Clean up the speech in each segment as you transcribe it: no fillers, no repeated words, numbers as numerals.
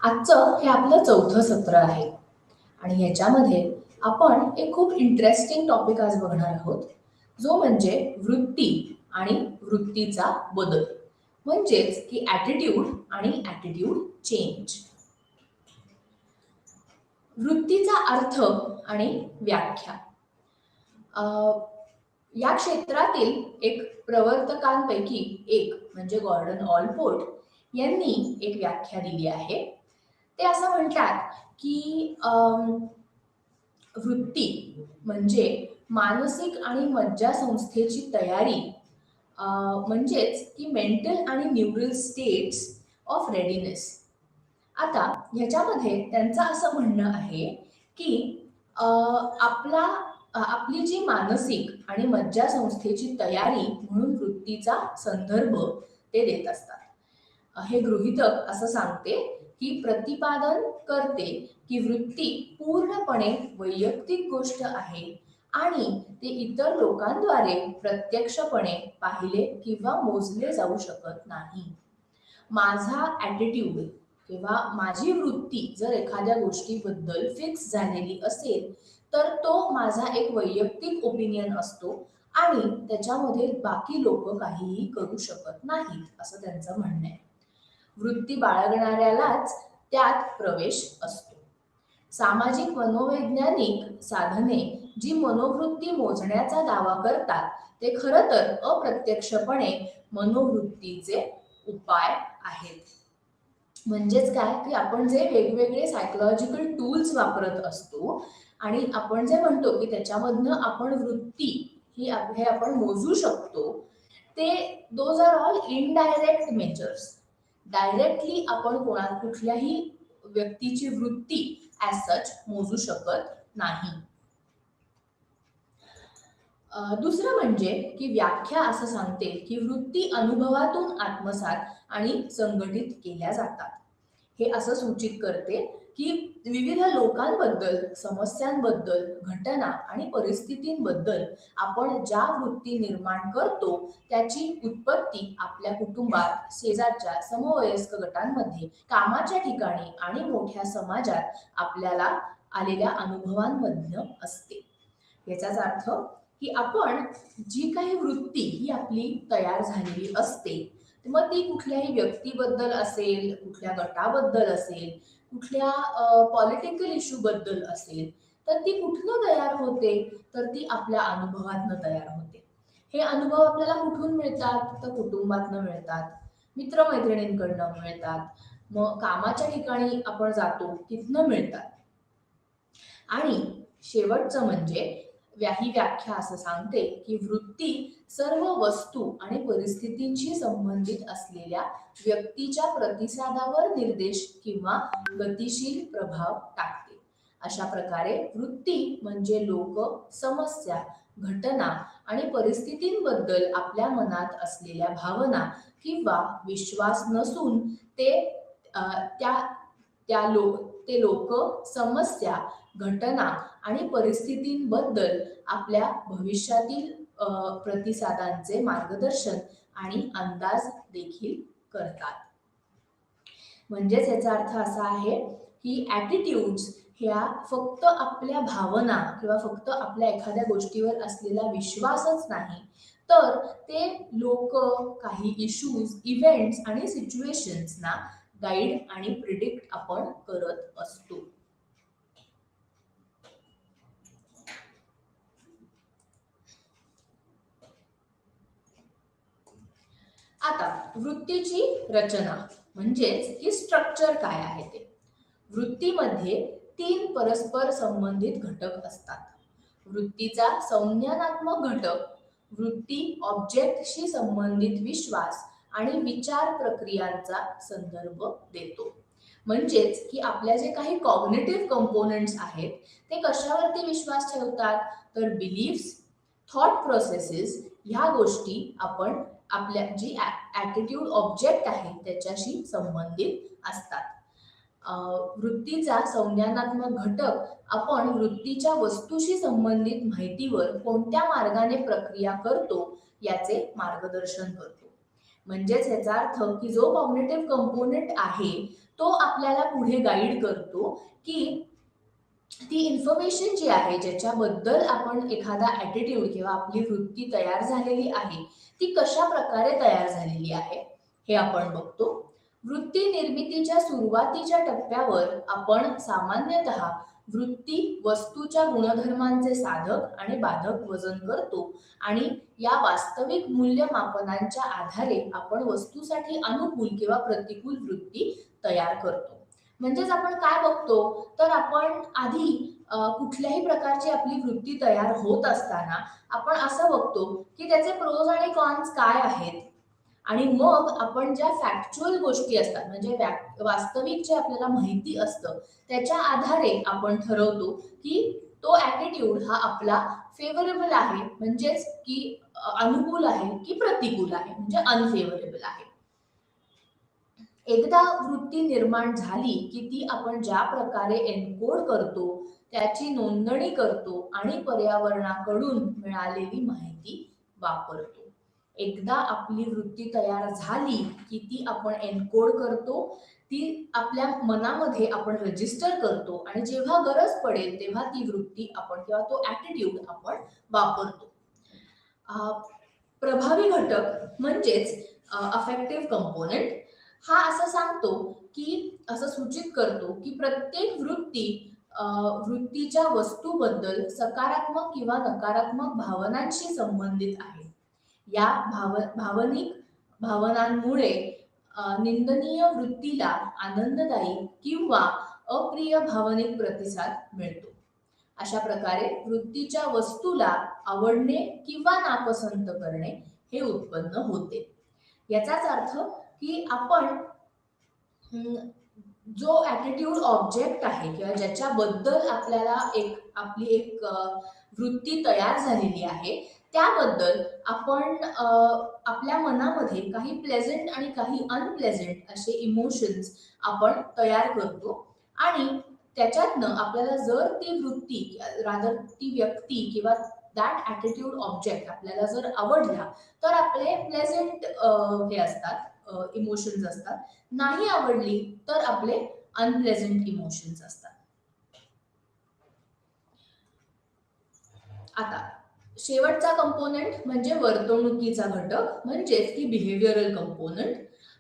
आजचं हे आपलं चौथं सत्र आहे आणि ह्याच्यामध्ये आपण एक खूप इंटरेस्टिंग टॉपिक आज बघणार आहोत, जो म्हणजे वृत्ती आणि वृत्तीचा बदल, म्हणजेच की ॲटिट्यूड आणि ॲटिट्यूड चेंज. वृत्तीचा अर्थ आणि व्याख्या. या क्षेत्रातील एक प्रवर्तकांपैकी एक म्हणजे गॉर्डन ऑलपोर्ट यांनी एक व्याख्या दिली आहे. ते असं म्हणतात की वृत्ती म्हणजे मानसिक आणि मज्जासंस्थेची तयारी, म्हणजेच की मेंटल आणि न्यूरल स्टेट्स ऑफ रेडीनेस. आता ह्याच्यामध्ये त्यांचं असं म्हणणं आहे की अ, आपला आपली जी मानसिक आणि मज्जासंस्थेची तयारी म्हणून वृत्तीचा संदर्भ ते देत असतात. हे गृहीतक असं सांगते की प्रतिपादन करते की वृत्ती पूर्णपणे वैयक्तिक गोष्ट आहे आणि ते इतर लोकांद्वारे प्रत्यक्षपणे पाहिले किंवा मोजले जाऊ शकत नाही. माझा ॲटिट्यूड किंवा माझी वृत्ती जर एखाद्या गोष्टीबद्दल फिक्स झालेली असेल, तर तो माझा एक वैयक्तिक ओपिनियन असतो आणि त्याच्यामध्ये बाकी लोक काहीही करू शकत नाहीत, असं त्यांचं म्हणणं आहे. वृत्ती बाळगणाऱ्यालाच त्यात प्रवेश असतो. सामाजिक मनोवैज्ञानिक साधने जी मनोवृत्ती मोजण्याचा दावा करतात, ते खरं तर अप्रत्यक्षपणे मनोवृत्तीचे उपाय आहेत. म्हणजेच काय की आपण जे वेगवेगळे सायकोलॉजिकल टूल्स वापरत असतो आणि आपण जे म्हणतो की त्याच्यामधनं आपण वृत्ती हे आपण मोजू शकतो, ते those are all indirect measures. Directly आपण कुठल्याही व्यक्तीची वृत्ती ॲज सच मोजू शकत नाही. दुसरं म्हणजे की व्याख्या असं सांगते की वृत्ती अनुभवातून आत्मसात आणि संघटित केल्या जातात. हे असं सूचित करते की विविध लोकांबद्दल, समस्यांबद्दल, घटना आणि परिस्थितींबद्दल आपण ज्या वृत्ती निर्माण करतो, त्याची उत्पत्ती आपल्या कुटुंबात, शेजारच्या, समवयस्क गटांमध्ये, कामाच्या ठिकाणी आणि मोठ्या समाजात आपल्याला आलेल्या अनुभवांमधनं असते. याचाच अर्थ की आपण जी काही वृत्ती ही आपली तयार झालेली असते, मग ती कुठल्याही व्यक्तीबद्दल असेल, कुठल्या गटाबद्दल असेल, कुठल्या पॉलिटिकल इश्यू बद्दल असेल, तर ती कुठनं तयार होते, तर ती आपल्या अनुभवातनं तयार होते. हे अनुभव आपल्याला कुठून मिळतात, तर कुटुंबातनं मिळतात, मित्रमैत्रिणींकडनं मिळतात, मग कामाच्या ठिकाणी आपण जातो तिथनं मिळतात. आणि शेवटचं म्हणजे ही व्याख्या असं सांगते की वृत्ती सर्व वस्तू आणि परिस्थितींशी संबंधित असलेल्या व्यक्तीच्या प्रतिसादावर निर्देश किंवा गतिशील प्रभाव टाकते. अशा प्रकारे वृत्ती म्हणजे लोक, समस्या, घटना आणि परिस्थितींबद्दल आपल्या मनात असलेल्या भावना किंवा विश्वास नसून ते त्या त्या ते लोक, समस्या, घटना आणि परिस्थितींबद्दल आपल्या भविष्यातील प्रतिसादांचे मार्गदर्शन आणि अंदाज देखील करतात. म्हणजेच याचा अर्थ असा आहे की ॲटिट्यूड्स ह्या फक्त आपल्या भावना किंवा फक्त आपल्या एखाद्या गोष्टीवर असलेला विश्वासच नाही, तर ते लोक, काही इश्यूज, इव्हेंट्स आणि सिच्युएशन्सना गाईड आणि प्रिडिक्ट आपण करत असतो. आता वृत्तीची रचना म्हणजेच की स्ट्रक्चर काय आहे ते. वृत्तीमध्ये 3 परस्पर संबंधित घटक असतात. वृत्तीचा संज्ञानात्मक घटक वृत्ती ऑब्जेक्टशी संबंधित विश्वास आणि विचार प्रक्रियांचा संदर्भ देतो. म्हणजेच की आपल्या जे काही कॉग्निटिव्ह कंपोनेंट्स आहेत, ते कशावरती विश्वास ठेवतात, तर बिलीफ्स, थॉट प्रोसेसेस ह्या गोष्टी आपण आपल्या जी ॲटिट्यूड ऑब्जेक्ट आहे त्याच्याशी संबंधित असतात. वृत्तीचा संज्ञानात्मक घटक आपण वृत्तीच्या वस्तूशी संबंधित माहितीवर कोणत्या मार्गाने प्रक्रिया करतो याचे मार्गदर्शन करतो. म्हणजेच याचा अर्थ की जो कॉग्निटिव्ह कंपोनेंट आहे तो आपल्याला पुढे गाईड करतो की ती इन्फॉर्मेशन जी आहे ज्याच्याबद्दल आपण एखादा ॲटिट्यूड किंवा आपली वृत्ती तयार झालेली आहे ती कशा प्रकारे तयार झालेली आहे हे आपण बघतो. वृत्ती निर्मितीच्या सुरुवातीच्या टप्प्यावर आपण सामान्यतः वृत्ती वस्तूच्या गुणधर्मांचे साधक आणि बाधक वजन करतो आणि या वास्तविक मूल्यमापनांच्या आधारे आपण वस्तूसाठी अनुकूल किंवा प्रतिकूल वृत्ती तयार करतो. म्हणजेच आपण काय बघतो तर आपण आधी कुठल्याही प्रकारची आपली वृत्ती तयार होत असताना आपण असं बघतो की त्याचे प्रोज आणि कॉन्स काय आहेत आणि मग आपण ज्या फॅक्च्युअल गोष्टी असतात म्हणजे वास्तविक जे आपल्याला माहिती असतं त्याच्या आधारे आपण ठरवतो की तो ॲटिट्यूड हा आपला फेवरेबल आहे म्हणजेच की अनुकूल आहे की प्रतिकूल आहे म्हणजे अनफेवरेबल आहे. एकदा वृत्ती निर्माण झाली की ती आपण ज्या प्रकारे एन्कोड करतो त्याची नोंदणी करतो आणि पर्यावरणाकडून मिळालेली माहिती वापरतो. एकदा आपली वृत्ती तयार झाली की ती आपण एन्कोड करतो, ती आपल्या मनामध्ये आपण रजिस्टर करतो आणि जेव्हा गरज पडेल तेव्हा ती वृत्ती आपण किंवा तो ॲटिट्यूड आपण वापरतो. प्रभावी घटक म्हणजेच अफेक्टिव्ह कंपोनेंट हा असं सांगतो की असं सूचित करतो की प्रत्येक वृत्तीच्या वस्तूबद्दल सकारात्मक किंवा नकारात्मक भावनांशी संबंधित आहे. या भावनिक भावनांमुळे निंदनीय वृत्तीला आनंददायी किंवा अप्रिय भावनिक प्रतिसाद मिळतो. अशा प्रकारे वृत्तीच्या वस्तूला आवडणे किंवा नापसंत करणे हे उत्पन्न होते. याचाच अर्थ की आपण जो ॲटिट्यूड ऑब्जेक्ट आहे किंवा ज्याच्याबद्दल आपल्याला आपली एक वृत्ती तयार झालेली आहे त्याबद्दल आपण आपल्या मनामध्ये काही प्लेझेंट आणि काही अनप्लेझेंट असे इमोशन्स आपण तयार करतो आणि त्याच्यातनं आपल्याला जर ती वृत्ती रादर ती व्यक्ती किंवा दॅट ॲटिट्यूड ऑब्जेक्ट आपल्याला जर आवडला तर आपले प्लेझेंट हे असतात इमोशन्स असतात, नाही आवडली तर आपले अनप्लेझंट इमोशन्स असतात. आता शेवटचा कंपोनेंट म्हणजे वर्तणुकीचा घटक म्हणजेच की बिहेवियरल कंपोनेंट.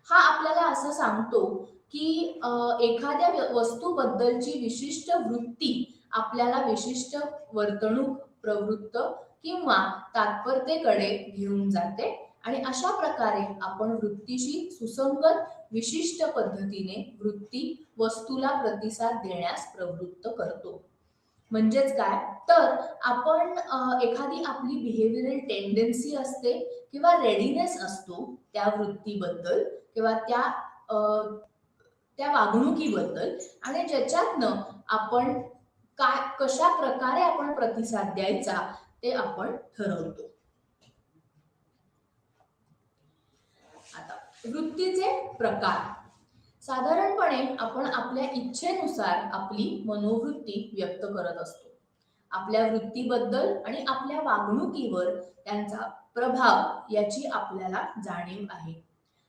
हा आपल्याला असं सांगतो की एखाद्या वस्तूबद्दलची विशिष्ट वृत्ती आपल्याला विशिष्ट वर्तणूक प्रवृत्त किंवा तात्परतेकडे घेऊन जाते आणि अशा प्रकारे आपण वृत्तीशी सुसंगत विशिष्ट पद्धतीने वृत्ती वस्तूला प्रतिसाद देण्यास प्रवृत्त करतो. म्हणजेच काय तर आपण एखादी आपली बिहेवियरल टेंडन्सी असते किंवा रेडीनेस असतो त्या वृत्तीबद्दल किंवा त्या वागणुकीबद्दल आणि ज्याच्यातनं आपण कशा प्रकारे आपण प्रतिसाद द्यायचा ते आपण ठरवतो. आता वृत्तीचे प्रकार. साधारणपणे आपण आपल्या इच्छेनुसार आपली मनोवृत्ती व्यक्त करत असतो. आपल्या वृत्तीबद्दल आणि आपल्या वागणुकीवर त्यांचा प्रभाव याची आपल्याला जाणीव आहे.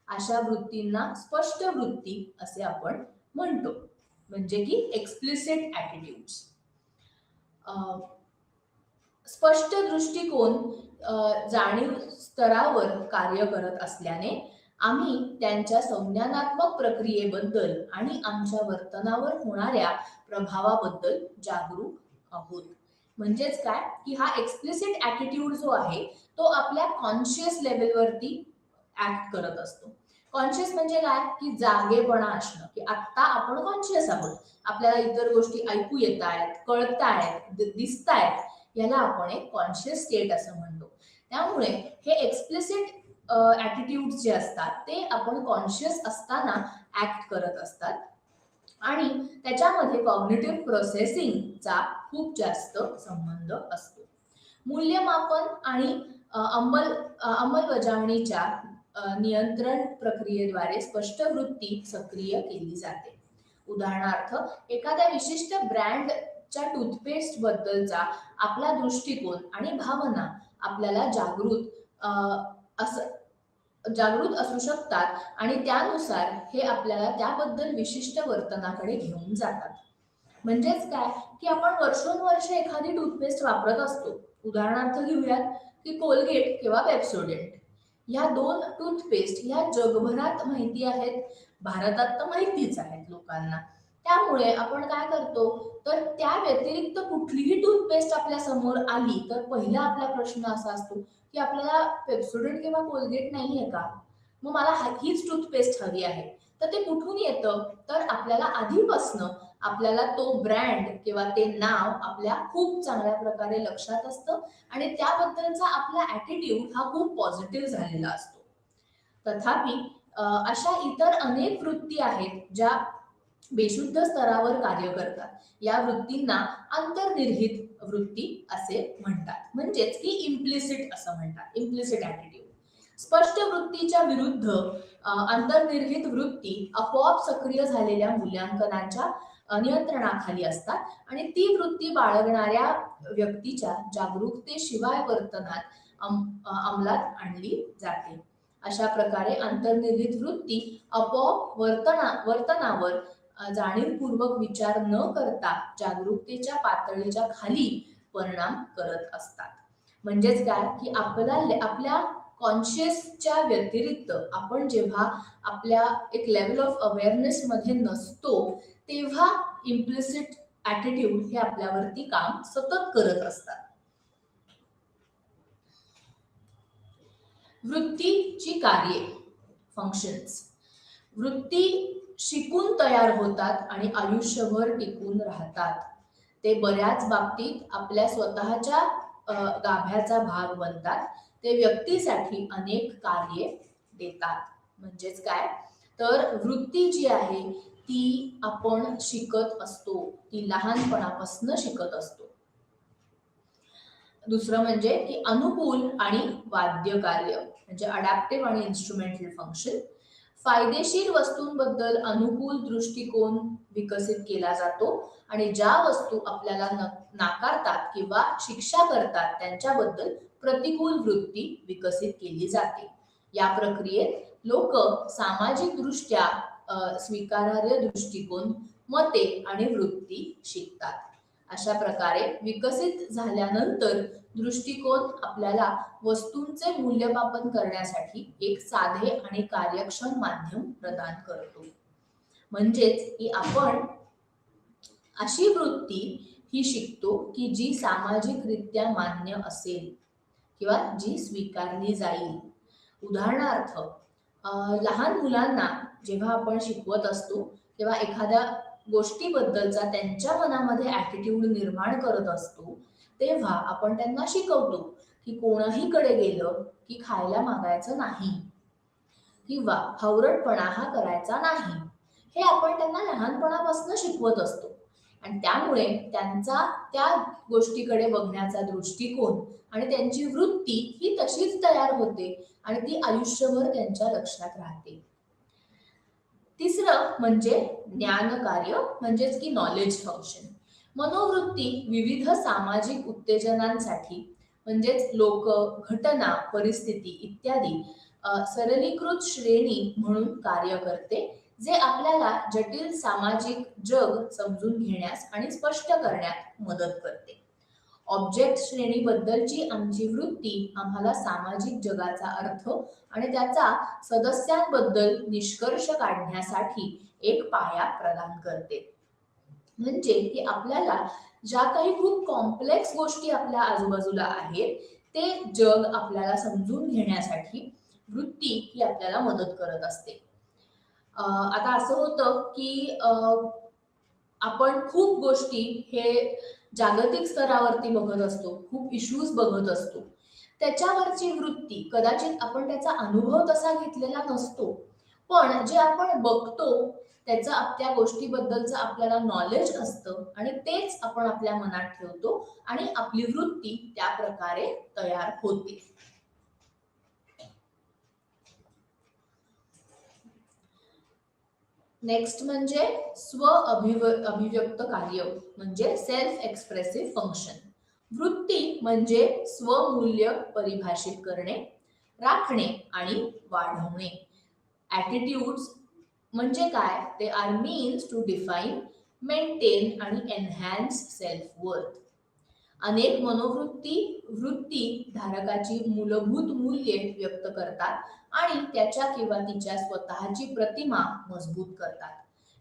अशा वृत्तींना स्पष्ट वृत्ती असे आपण म्हणतो म्हणजे की एक्सप्लिसिट ॲटिट्यूड्स. स्पष्ट दृष्टिकोन जाणीव स्तरावर कार्य करत असल्याने आम्ही त्यांच्या संज्ञानात्मक प्रक्रियेबद्दल आणि आमच्या वर्तनावर होणाऱ्या प्रभावाबद्दल जागरूक आहोत. म्हणजेच काय की हा एक्सप्लिसिट ॲटिट्यूड जो आहे तो आपल्या कॉन्शियस लेवलवरती ऍक्ट करत असतो. कॉन्शियस म्हणजे काय की जागेपणा असणं की आत्ता आपण कॉन्शियस आहोत, आपल्याला इतर गोष्टी ऐकू येत आहेत, कळतायत, दिसतायत, याला आपण एक कॉन्शियस स्टेट असं म्हणतो. त्यामुळे हे एक्सप्लिसिट ॲटिट्यूड्स जे असतात ते आपण कॉन्शियस असताना ऍक्ट करत असतात आणि त्याच्यामध्ये कॉग्निटिव्ह प्रोसेसिंगचा खूप जास्त संबंध असतो. मूल्यमापन आणि अंमलबजावणीच्या नियंत्रण प्रक्रियेद्वारे स्पष्ट वृत्ती सक्रिय केली जाते. उदाहरणार्थ एखाद्या विशिष्ट ब्रँडच्या टूथपेस्ट बद्दलचा आपला दृष्टिकोन आणि भावना आपल्याला जागृत जागृत असू शकतात आणि त्यानुसार हे आपल्याला त्याबद्दल विशिष्ट वर्तनाकडे घेऊन जातात. म्हणजेच काय, की आपण वर्षोनवर्ष एखादी टूथपेस्ट वापरत असतो. उदाहरणार्थ घेऊयात की कोलगेट किंवा पेप्सोडेंट. ह्या दोन टूथपेस्ट ह्या जगभरात माहिती आहेत, भारतात तर माहितीच आहेत लोकांना. त्यामुळे आपण काय करतो, तर त्या व्यतिरिक्त कुठलीही टूथपेस्ट आपल्या समोर आली तर पहिला आपला प्रश्न असा असतो की आपल्याला पेप्सोडेंट किंवा कोलगेट नाहीये का, मग मला हीच टूथपेस्ट हवी आहे. तर ते कुठून येतं, तर आपल्याला आधीपासनं आपल्याला तो ब्रँड किंवा ते नाव आपल्या खूप चांगल्या प्रकारे लक्षात असतं आणि त्याबद्दलचा आपला ॲटिट्यूड हा खूप पॉझिटिव्ह झालेला असतो. तथापि अशा इतर अनेक वृत्ती आहेत ज्या बेशुद्ध स्तरावर कार्य करतात. या वृत्तींना अंतर्निहित वृत्ती असे म्हणतात, म्हणजेच की इम्प्लिसिट असं म्हणतात, इम्प्लिसिट ॲटिट्यूड. स्पष्ट वृत्तीच्या विरुद्ध अंतर्निहित वृत्ती आपोआप सक्रिय झालेल्या मूल्यांकनाच्या नियंत्रणाखाली असतात आणि ती वृत्ती बाळगणाऱ्या व्यक्तीच्या जागरूकतेशिवाय वर्तनात अंमलात आणली जाते. अशा प्रकारे अंतर्निहित वृत्ती आपोआप वर्तनावर जाणीवपूर्वक विचार न करता जागरूकतेच्या पातळीच्या खाली परिणाम करत असतात. म्हणजेच काय, की आपल्या कॉन्शियसच्या व्यतिरिक्त आपण जेव्हा आपल्या एक लेवल ऑफ अवेअरनेस मध्ये नसतो तेव्हा इम्प्लिसिट ॲटिट्यूड हे आपल्यावरती काम सतत करत असतात. वृत्तीची कार्ये, फंक्शन्स. वृत्ती शिकून तयार होतात आणि आयुष्यभर टिकून राहतात. ते बऱ्याच बाबतीत आपल्या स्वतःच्या गाभ्याचा भाग बनतात. ते व्यक्तीसाठी अनेक कार्ये देतात. म्हणजेच काय, तर वृत्ती जी आहे ती आपण शिकत असतो, ती लहानपणापासून शिकत असतो. दुसरं म्हणजे की अनुकूल आणि वाद्य कार्य, म्हणजे अडॅप्टिव्ह आणि इन्स्ट्रुमेंटल फंक्शन. फायदेशीर वस्तूंबद्दल अनुकूल दृष्टिकोन विकसित केला जातो आणि ज्या वस्तू आपल्याला नाकारतात किंवा शिक्षा करतात त्यांच्याबद्दल प्रतिकूल वृत्ती विकसित केली जाते. या प्रक्रियेत लोक सामाजिक दृष्ट्या स्वीकारार्ह दृष्टिकोन, मते आणि वृत्ती शिकतात. अशा प्रकारे विकसित झाल्यानंतर दृष्टिकोन आपल्याला वस्तूंचे मूल्यमापन करण्यासाठी एक साधे आणि कार्यक्षम माध्यम प्रदान करतो. म्हणजेच की आपण अशी वृत्ती ही शिकतो की जी सामाजिकरित्या मान्य असेल किंवा जी स्वीकारली जाईल. उदाहरणार्थ लहान मुलांना जेव्हा आपण शिकवत असतो तेव्हा एखाद्या गोष्टीबद्दलचा त्यांच्या मनामध्ये ॲटिट्यूड निर्माण करत असतो, तेव्हा आपण त्यांना शिकवतो की कोणाही कडे गेलं की खायला मागायचं नाही किंवा हवरटपणा हा करायचा नाही. हे आपण त्यांना लहानपणापासून शिकवत असतो आणि त्यामुळे त्यांचा त्या गोष्टीकडे बघण्याचा दृष्टिकोन आणि त्यांची वृत्ती ही तशीच तयार होते आणि ती आयुष्यभर त्यांच्या लक्षात राहते. तिसरं म्हणजे ज्ञान कार्य, म्हणजेच की नॉलेज फंक्शन. मनोवृत्ती विविध सामाजिक उत्तेजनांसाठी, म्हणजेच लोक, घटना, परिस्थिती इत्यादी सरलीकृत श्रेणी म्हणून कार्य करते, जे आपल्याला जटिल सामाजिक जग समजून घेण्यास आणि स्पष्ट करण्यात मदत करते. ऑब्जेक्ट श्रेणीबद्दलची आमची वृत्ती आम्हाला सामाजिक जगाचा अर्थ आणि त्याचा सदस्यांबद्दल निष्कर्ष काढण्यासाठी एक पाया प्रदान करते. म्हणजे की आपल्याला ज्या काही खूप कॉम्प्लेक्स गोष्टी आपल्या आजूबाजूला आहेत ते जग आपल्याला समजून घेण्यासाठी वृत्ती ही आपल्याला मदत करत असते. आता असं होतं की आपण खूप गोष्टी हे जागतिक स्तरावरती बघत असतो, खूप इश्यूज बघत असतो. त्याच्यावरची वृत्ती कदाचित आपण त्याचा अनुभव तसा घेतलेला नसतो, पण जे आपण बघतो त्याचं त्या गोष्टीबद्दलचं आपल्याला नॉलेज असतं आणि तेच आपण आपल्या मनात ठेवतो आणि आपली वृत्ती त्या प्रकारे तयार होते. नेक्स्ट म्हणजे अभिव्यक्त कार्य, म्हणजे सेल्फ एक्सप्रेसिव्ह फंक्शन. वृत्ती म्हणजे स्वमूल्य परिभाषित करणे, राखणे आणि वाढवणे. ॲटिट्यूड्स म्हणजे काय? ते are means to define, maintain आणि एनहान्स सेल्फ वर्थ. अनेक वृत्ती धारकाची मूलभूत मूल्ये व्यक्त करतात आणि त्याच्या किंवा तिच्या स्वतःची प्रतिमा मजबूत करतात.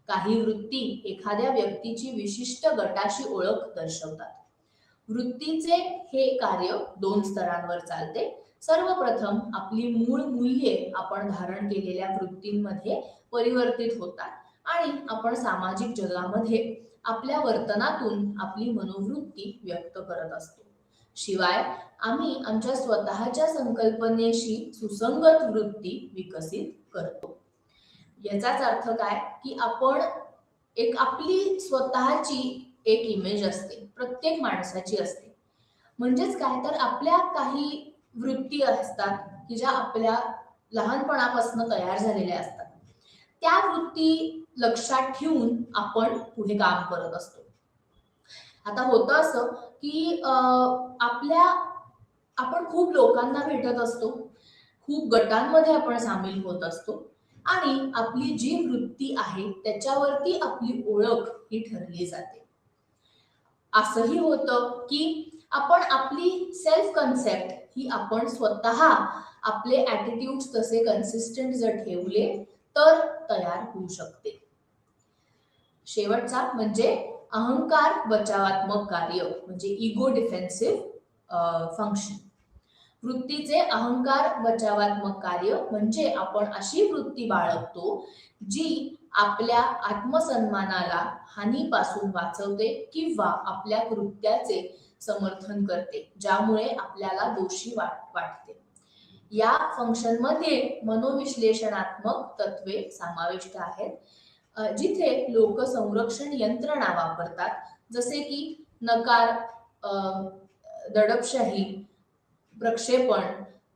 काही वृत्ती एखाद्या व्यक्तीची विशिष्ट गटाशी ओळख दर्शवतात. वृत्तीचे हे कार्य 2 स्तरांवर चालते. सर्वप्रथम आपली मूळ मूल्ये आपण धारण केलेल्या वृत्तींमध्ये परिवर्तित होतात आणि आपण सामाजिक जगामध्ये आपल्या वर्तनातून आपली मनोवृत्ती व्यक्त करत असतो. शिवाय आम्ही आमच्या स्वतःच्या संकल्पनेशी सुसंगत वृत्ती विकसित करतो. याचाच अर्थ काय की आपण आपली स्वतःची एक इमेज असते, प्रत्येक माणसाची असते. म्हणजेच काय तर आपल्या काही वृत्ती असतात की ज्या आपल्या लहानपणापासून तयार झालेल्या असतात. त्या वृत्ती लक्षात ठेवून आपण पुढे काम करत असतो. आता होतं असं की आपण खूप लोकांना भेटत असतो, खूप गटांमध्ये आपण सामील होत असतो आणि आपली जी वृत्ती आहे त्याच्यावरती आपली ओळख ही ठरली जाते. असंही होतं की आपण आपली सेल्फ कन्सेप्ट ही आपण स्वतः आपले ॲटिट्यूड्स तसे कन्सिस्टंट जर ठेवले तर तयार होऊ शकते. शेवटचा म्हणजे अहंकार बचावात्मक कार्य म्हणजे इगो डिफेन्सिव्ह फंक्शन. वृत्तीचे अहंकार बचावात्मक कार्य म्हणजे आपण अशी वृत्ती बाळगतो जी आपल्या आत्मसन्मानाला हानीपासून वाचवते किंवा आपल्या कृत्याचे समर्थन करते, ज्यामुळे आपल्याला दोषी वाटते. या फंक्शनमध्ये मनोविश्लेषणात्मक तत्वे समाविष्ट आहेत, जिथे लोक संरक्षण यंत्रणा वापरतात, जसे की नकार, दडपशाही, प्रक्षेपण,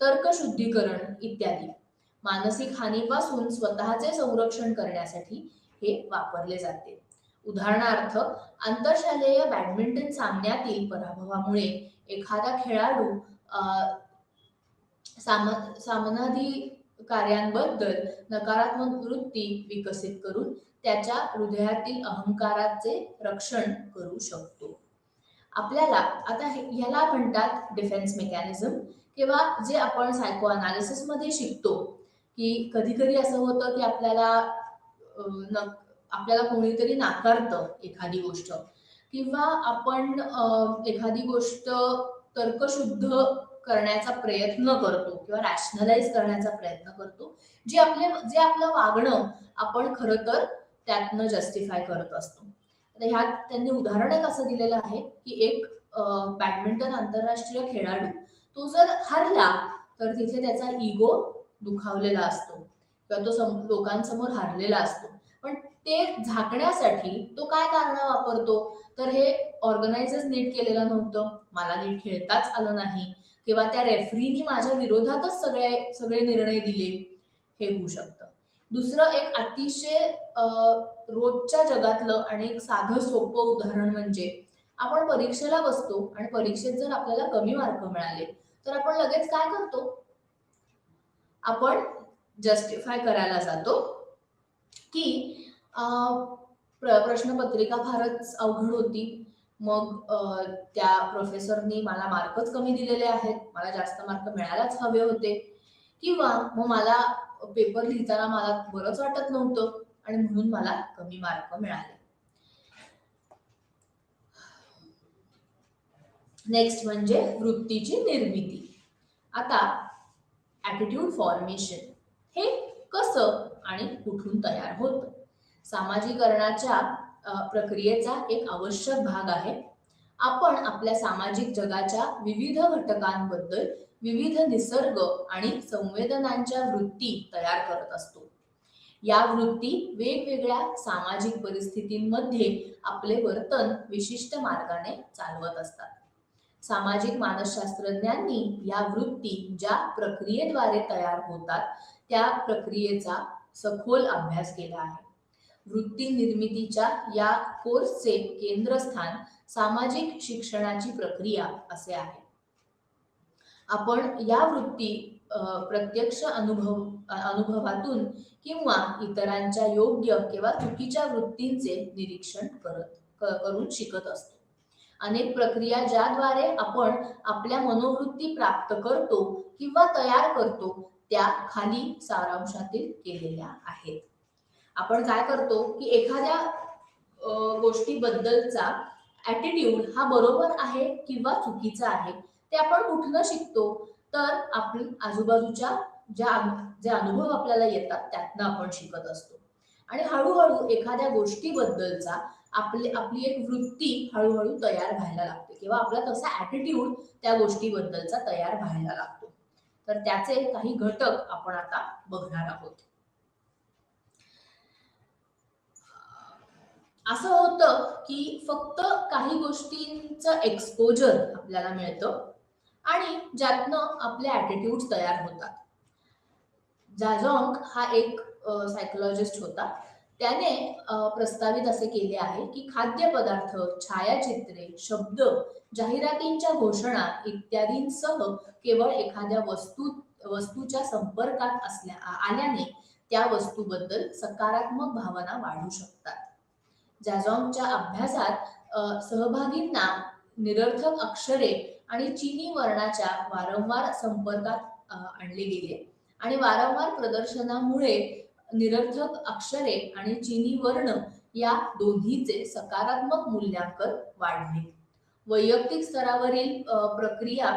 तर्कशुद्धीकरण इत्यादी. मानसिक हानीपासून स्वतःचे संरक्षण करण्यासाठी हे वापरले जाते. उदाहरणार्थ, आंतरशालेय बॅडमिंटन सामन्यातील पराभवामुळे एखादा खेळाडू सामनाधिकाऱ्यांबद्दल नकारात्मक वृत्ती विकसित करून त्याच्या हृदयातील अहंकाराचे रक्षण करू शकतो. आपल्याला आता ह्याला म्हणतात डिफेन्स मेकॅनिझम, किंवा जे आपण सायको अनालिसिस मध्ये शिकतो की कधी कधी असं होतं की आपल्याला कोणीतरी नाकारतं एखादी गोष्ट, किंवा आपण एखादी गोष्ट तर्कशुद्ध करण्याचा प्रयत्न करतो किंवा रॅशनलाइज करण्याचा प्रयत्न करतो, जे आपलं वागणं आपण खरं तर त्यातनं जस्टिफाय करत असतो. ह्यात त्यांनी उदाहरण एक असं दिलेलं आहे की एक बॅडमिंटन आंतरराष्ट्रीय खेळाडू तो जर हरला तर तिथे त्याचा इगो दुखावलेला असतो किंवा तो लोकांसमोर हारलेला असतो. पण ते झाकण्यासाठी तो काय कारण वापरतो, तर हे ऑर्गनायझर्स नीट केलेलं नव्हतं, मला नीट खेळताच आलं नाही, किंवा त्या रेफरीनी माझ्या विरोधातच सगळे निर्णय दिले, हे होऊ शकतं. दुसरं एक अतिशय रोजच्या जगातलं आणि एक साधं सोपं उदाहरण म्हणजे आपण परीक्षेला बसतो आणि परीक्षेत जर आपल्याला कमी मार्क मिळाले तर आपण लगेच काय करतो, आपण जस्टिफाय करायला जातो की प्रश्नपत्रिका फारच अवघड होती, मग त्या प्रोफेसरनी मला मार्कच कमी दिलेले आहेत, मला जास्त मार्क मिळायलाच हवे होते, किंवा मग मला पेपर लिहिताना मला बरंच वाटत नव्हतं आणि म्हणून मला कमी मार्क मिळाले. नेक्स्ट म्हणजे वृत्तीची निर्मिती. आता ॲटिट्यूड फॉर्मेशन हे कसं आणि कुठून तयार होतं? सामाजिकरणाच्या प्रक्रियेचा एक आवश्यक भाग आहे. आपण आपल्या सामाजिक जगाच्या विविध घटकांबद्दल विविध निसर्ग आणि संवेदनांच्या वृत्ती तयार करत असतो. या वृत्ती वेगवेगळ्या सामाजिक परिस्थितींमध्ये आपले वर्तन विशिष्ट मार्गाने चालवत असतात. सामाजिक मानसशास्त्रज्ञांनी या वृत्ती ज्या प्रक्रियेद्वारे तयार होतात त्या प्रक्रियेचा सखोल अभ्यास केला आहे. वृत्ती निर्मितीच्या या कोर्सचे केंद्रस्थान सामाजिक शिक्षणाची प्रक्रिया असे आहे. आपण या वृत्ती प्रत्यक्ष अनुभवातून किंवा इतरांच्या योग्य किंवा चुकीच्या वृत्तींचे निरीक्षण करून शिकत असतो. अनेक प्रक्रिया ज्याद्वारे आपण आपल्या मनोवृत्ती प्राप्त करतो किंवा तयार करतो त्या खाली सारांशातील केलेल्या आहेत. आपण काय करतो की एखाद्या गोष्टीबद्दलचा ऍटिट्यूड हा बरोबर आहे किंवा चुकीचा आहे ते आपण कुठनं शिकतो, तर आपल्या आजूबाजूच्या जे अनुभव आपल्याला येतात त्यातनं आपण शिकत असतो. आणि हळूहळू एखाद्या गोष्टीबद्दलचा आपली एक वृत्ती हळूहळू तयार व्हायला लागते किंवा आपला तसा ऍटिट्यूड त्या गोष्टीबद्दलचा तयार व्हायला लागतो. तर त्याचे काही घटक आपण आता बघणार आहोत. असं होतं की फक्त काही गोष्टींचं एक्सपोजर आपल्याला मिळतं आणि ज्यातनं आपले ऍटिट्यूड तयार होतात. जाजॉंग हा एक सायकोलॉजिस्ट होता. त्याने प्रस्तावित असे केले आहे की खाद्यपदार्थ, छायाचित्रे, शब्द, जाहिरातींच्या घोषणा इत्यादींसह केवळ एखाद्या वस्तूच्या संपर्कात आल्याने त्या वस्तूबद्दल सकारात्मक भावना वाढू शकतात. जाजॉंगच्या अभ्यासात सहभागींना निरर्थक अक्षरे आणि चीनी वर्णाच्या वारंवार संपर्कात आणले गेले आणि वारंवार प्रदर्शनामुळे निरर्थक अक्षरे आणि चीनी वर्ण या दोन्हीचे सकारात्मक मूल्यांकन वाढले. वैयक्तिक स्तरावरील प्रक्रिया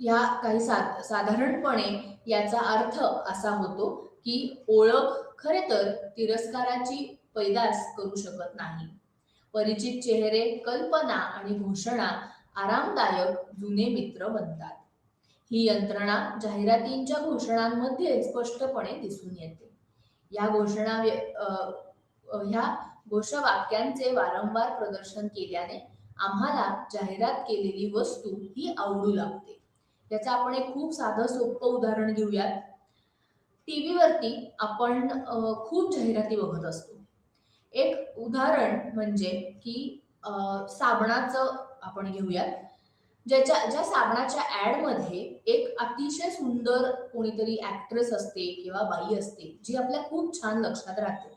या काही साधारणपणे याचा अर्थ असा होतो की ओळख खरे तर तिरस्काराची पैदास करू शकत नाही. परिचित चेहरे, कल्पना आणि घोषणा आरामदायक जुने मित्र बनतात. ही यंत्रणा जाहिरातींच्या घोषणांमध्ये स्पष्टपणे दिसून येते. ह्या घोषवाक्यांचे वारंवार प्रदर्शन केल्याने आम्हाला जाहिरात केलेली वस्तू ही आवडू लागते. याचं आपण एक खूप साधं सोपं उदाहरण घेऊयात. टीव्ही वरती आपण खूप जाहिराती बघत असतो. एक उदाहरण म्हणजे की साबणाचं आपण घेऊयात. ज्या साबणाच्या ऍड मध्ये एक अतिशय सुंदर कोणीतरी ऍक्ट्रेस असते किंवा बाई असते जी आपल्या खूप छान लक्षात राहते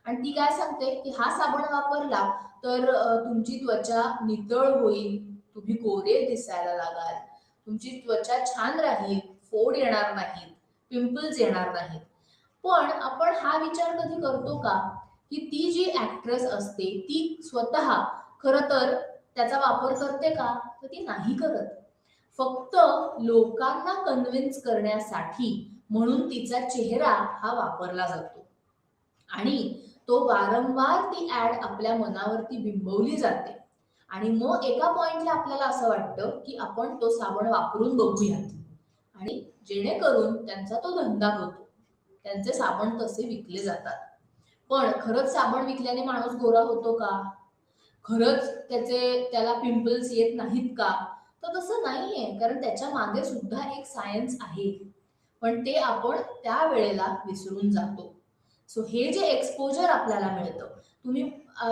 आणि ती काय सांगते की हा साबण वापरला तर तुमची त्वचा नितळ होईल, तुम्ही गोरे दिसायला लागाल, तुमची त्वचा छान राहील, फोड येणार नाहीत, पिंपल्स येणार नाहीत. पण आपण हा विचार कधी करतो का की ती जी ऍक्ट्रेस असते ती स्वतः खरं तर त्याचा वापर करते का? तर ती नाही करत. फक्त लोकांना कन्व्हिन्स करण्यासाठी म्हणून तिचा चेहरा हा वापरला जातो आणि तो वारंवार ती ऍड आपल्या मनावरती बिंबवली जाते आणि मग एका पॉइंटला आपल्याला असं वाटतं की आपण तो साबण वापरून बघूयात आणि जेणेकरून त्यांचा तो धंदा होतो. त्यांचे साबण तसे विकले जातात. पण खरंच साबण विकल्याने माणूस गोरा होतो का? खरंच त्याला पिंपल्स येत नाहीत का? तर तसं नाहीये, कारण त्याच्या मागे सुद्धा एक सायन्स आहे. पण ते आपण त्या वेळेला विसरून जातो. सो हे जे एक्सपोजर आपल्याला मिळतं, तुम्ही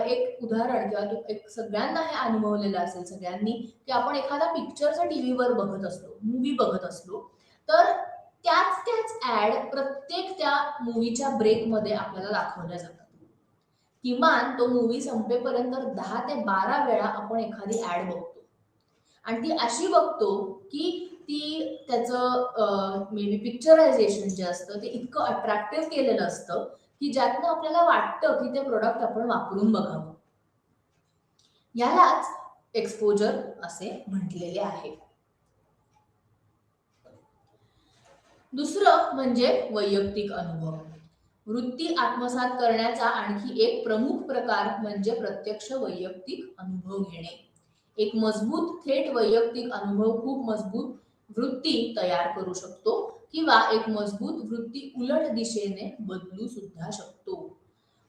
एक उदाहरण किंवा एक सगळ्यांना हे अनुभवलेलं असेल सगळ्यांनी की आपण एखादा पिक्चरचा टीव्हीवर बघत असलो, मूवी बघत असलो, तर त्याच ऍड प्रत्येक त्या मूवीच्या ब्रेकमध्ये आपल्याला दाखवल्या जातात. किमान तो मूवी संपेपर्यंत 10 ते 12 वेळा आपण एखादी ऍड बघतो आणि ती अशी बघतो की ती त्याचं मे बी पिक्चरायझेशन जे असतं ते इतकं अट्रॅक्टिव्ह केलेलं असतं की ज्यातनं आपल्याला वाटतं की ते प्रोडक्ट आपण वापरून बघावं. यालाच एक्सपोजर असे म्हटलेले आहे. दुसरं म्हणजे वैयक्तिक अनुभव. वृत्ती आत्मसात करण्याचा आणखी एक प्रमुख प्रकार म्हणजे प्रत्यक्ष वैयक्तिक अनुभव घेणे. एक मजबूत थेट वैयक्तिक अनुभव खूप मजबूत वृत्ती तयार करू शकतो किंवा एक मजबूत वृत्ती उलट दिशेने बदलू सुद्धा शकतो.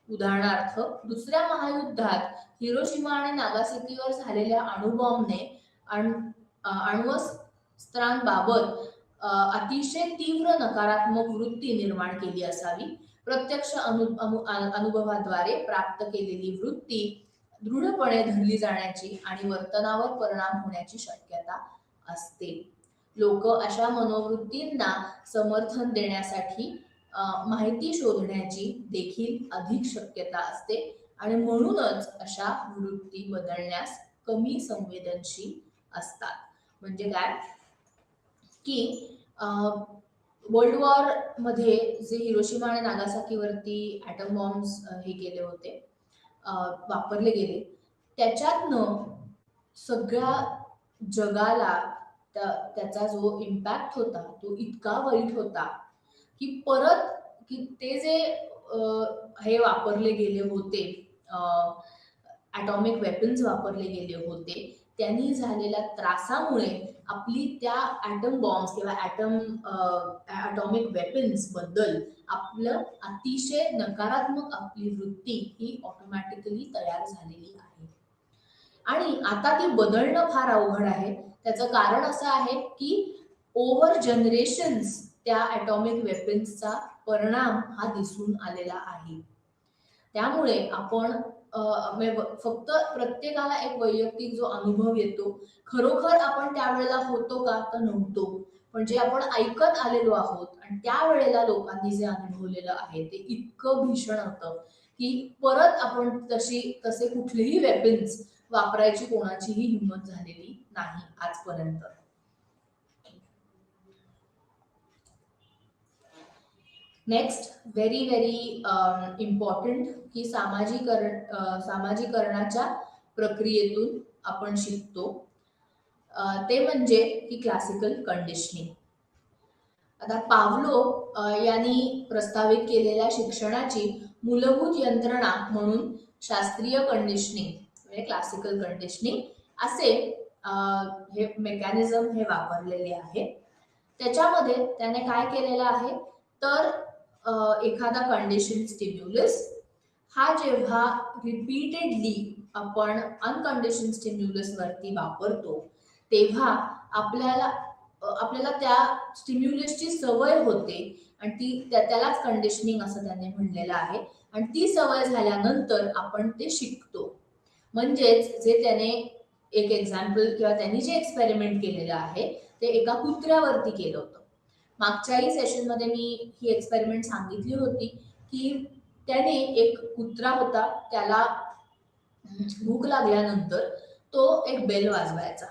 उदाहरणार्थ, दुसऱ्या महायुद्धात हिरोशिमा आणि नागासाकीवर झालेल्या अणुबॉम्बने अण्वस्त्रांबाबत अतिशय तीव्र नकारात्मक वृत्ती निर्माण केली असावी. प्रत्यक्ष अनुभवाद्वारे प्राप्त केलेली वृत्ती दृढपणे धरली जाण्याची आणि वर्तनावर परिणाम होण्याची शक्यता असते. लोक अशा मनोवृत्तींना समर्थन देण्यासाठी माहिती शोधण्याची देखील अधिक शक्यता असते आणि म्हणूनच अशा वृत्ती बदलण्यास कमी संवेदनशील असतात. म्हणजे काय की वर्ल्ड वॉर मध्ये जे हिरोशिमा आणि नागासाकीवरती ॲटम बॉम्ब्स हे केले होते, वापरले गेले, त्याच्यातनं सगळ्या जगाला त्याचा जो इम्पॅक्ट होता तो इतका वाईट होता की परत की ते जे हे वापरले गेले होते, ॲटॉमिक वेपन्स वापरले गेले होते, त्यांनी झालेल्या त्रासामुळे आपली त्या ॲटम बॉम्ब्स किंवा ॲटॉमिक वेपन्स बद्दल आपलं अतिशय नकारात्मक आपली वृत्ती ही ऑटोमॅटिकली तयार झालेली आहे आणि आता ती बदलणं फार अवघड आहे. त्याचं कारण असं आहे की ओव्हर जनरेशन्स त्या ॲटॉमिक वेपन्सचा परिणाम हा दिसून आलेला आहे. त्यामुळे आपण फक्त प्रत्येकाला एक वैयक्तिक जो अनुभव येतो, खरोखर आपण त्यावेळेला होतो का तर नव्हतो, पण जे आपण ऐकत आलेलो आहोत आणि त्यावेळेला लोकांनी जे अनुभवलेलं आहे ते इतकं भीषण होतं की परत आपण तसे कुठलेही वेपन्स वापरायची कोणाचीही हिंमत झालेली नाही आजपर्यंत. नेक्स्ट व्हेरी इम्पॉर्टंट की सामाजिकरणाच्या प्रक्रियेतून आपण शिकतो, ते म्हणजे की क्लासिकल कंडिशनिंग. आता पावलो यांनी प्रस्तावित केलेल्या शिक्षणाची मूलभूत यंत्रणा म्हणून शास्त्रीय कंडिशनिंग म्हणजे क्लासिकल कंडिशनिंग असे हे मेकॅनिझम हे वापरलेले आहे. त्याच्यामध्ये त्याने काय केलेलं आहे तर एखादा कंडिशन स्टिम्युलस हा जेव्हा रिपीटेडली आपण अनकंडिशन स्टिम्युलस वरती वापरतो तेव्हा आपल्याला त्या स्टिम्युलसची सवय होते आणि त्यालाच कंडिशनिंग असं त्याने म्हणलेलं आहे. आणि ती सवय झाल्यानंतर आपण ते शिकतो. म्हणजेच जे त्याने एक एक्झाम्पल किंवा त्यांनी जे एक्सपेरिमेंट केलेलं आहे ते एका कुत्र्यावरती केलं होतं. मागच्याही सेशनमध्ये मी ही एक्सपेरिमेंट सांगितली होती की त्याने एक कुत्रा होता, त्याला भूक लागल्यानंतर तो एक बेल वाजवायचा.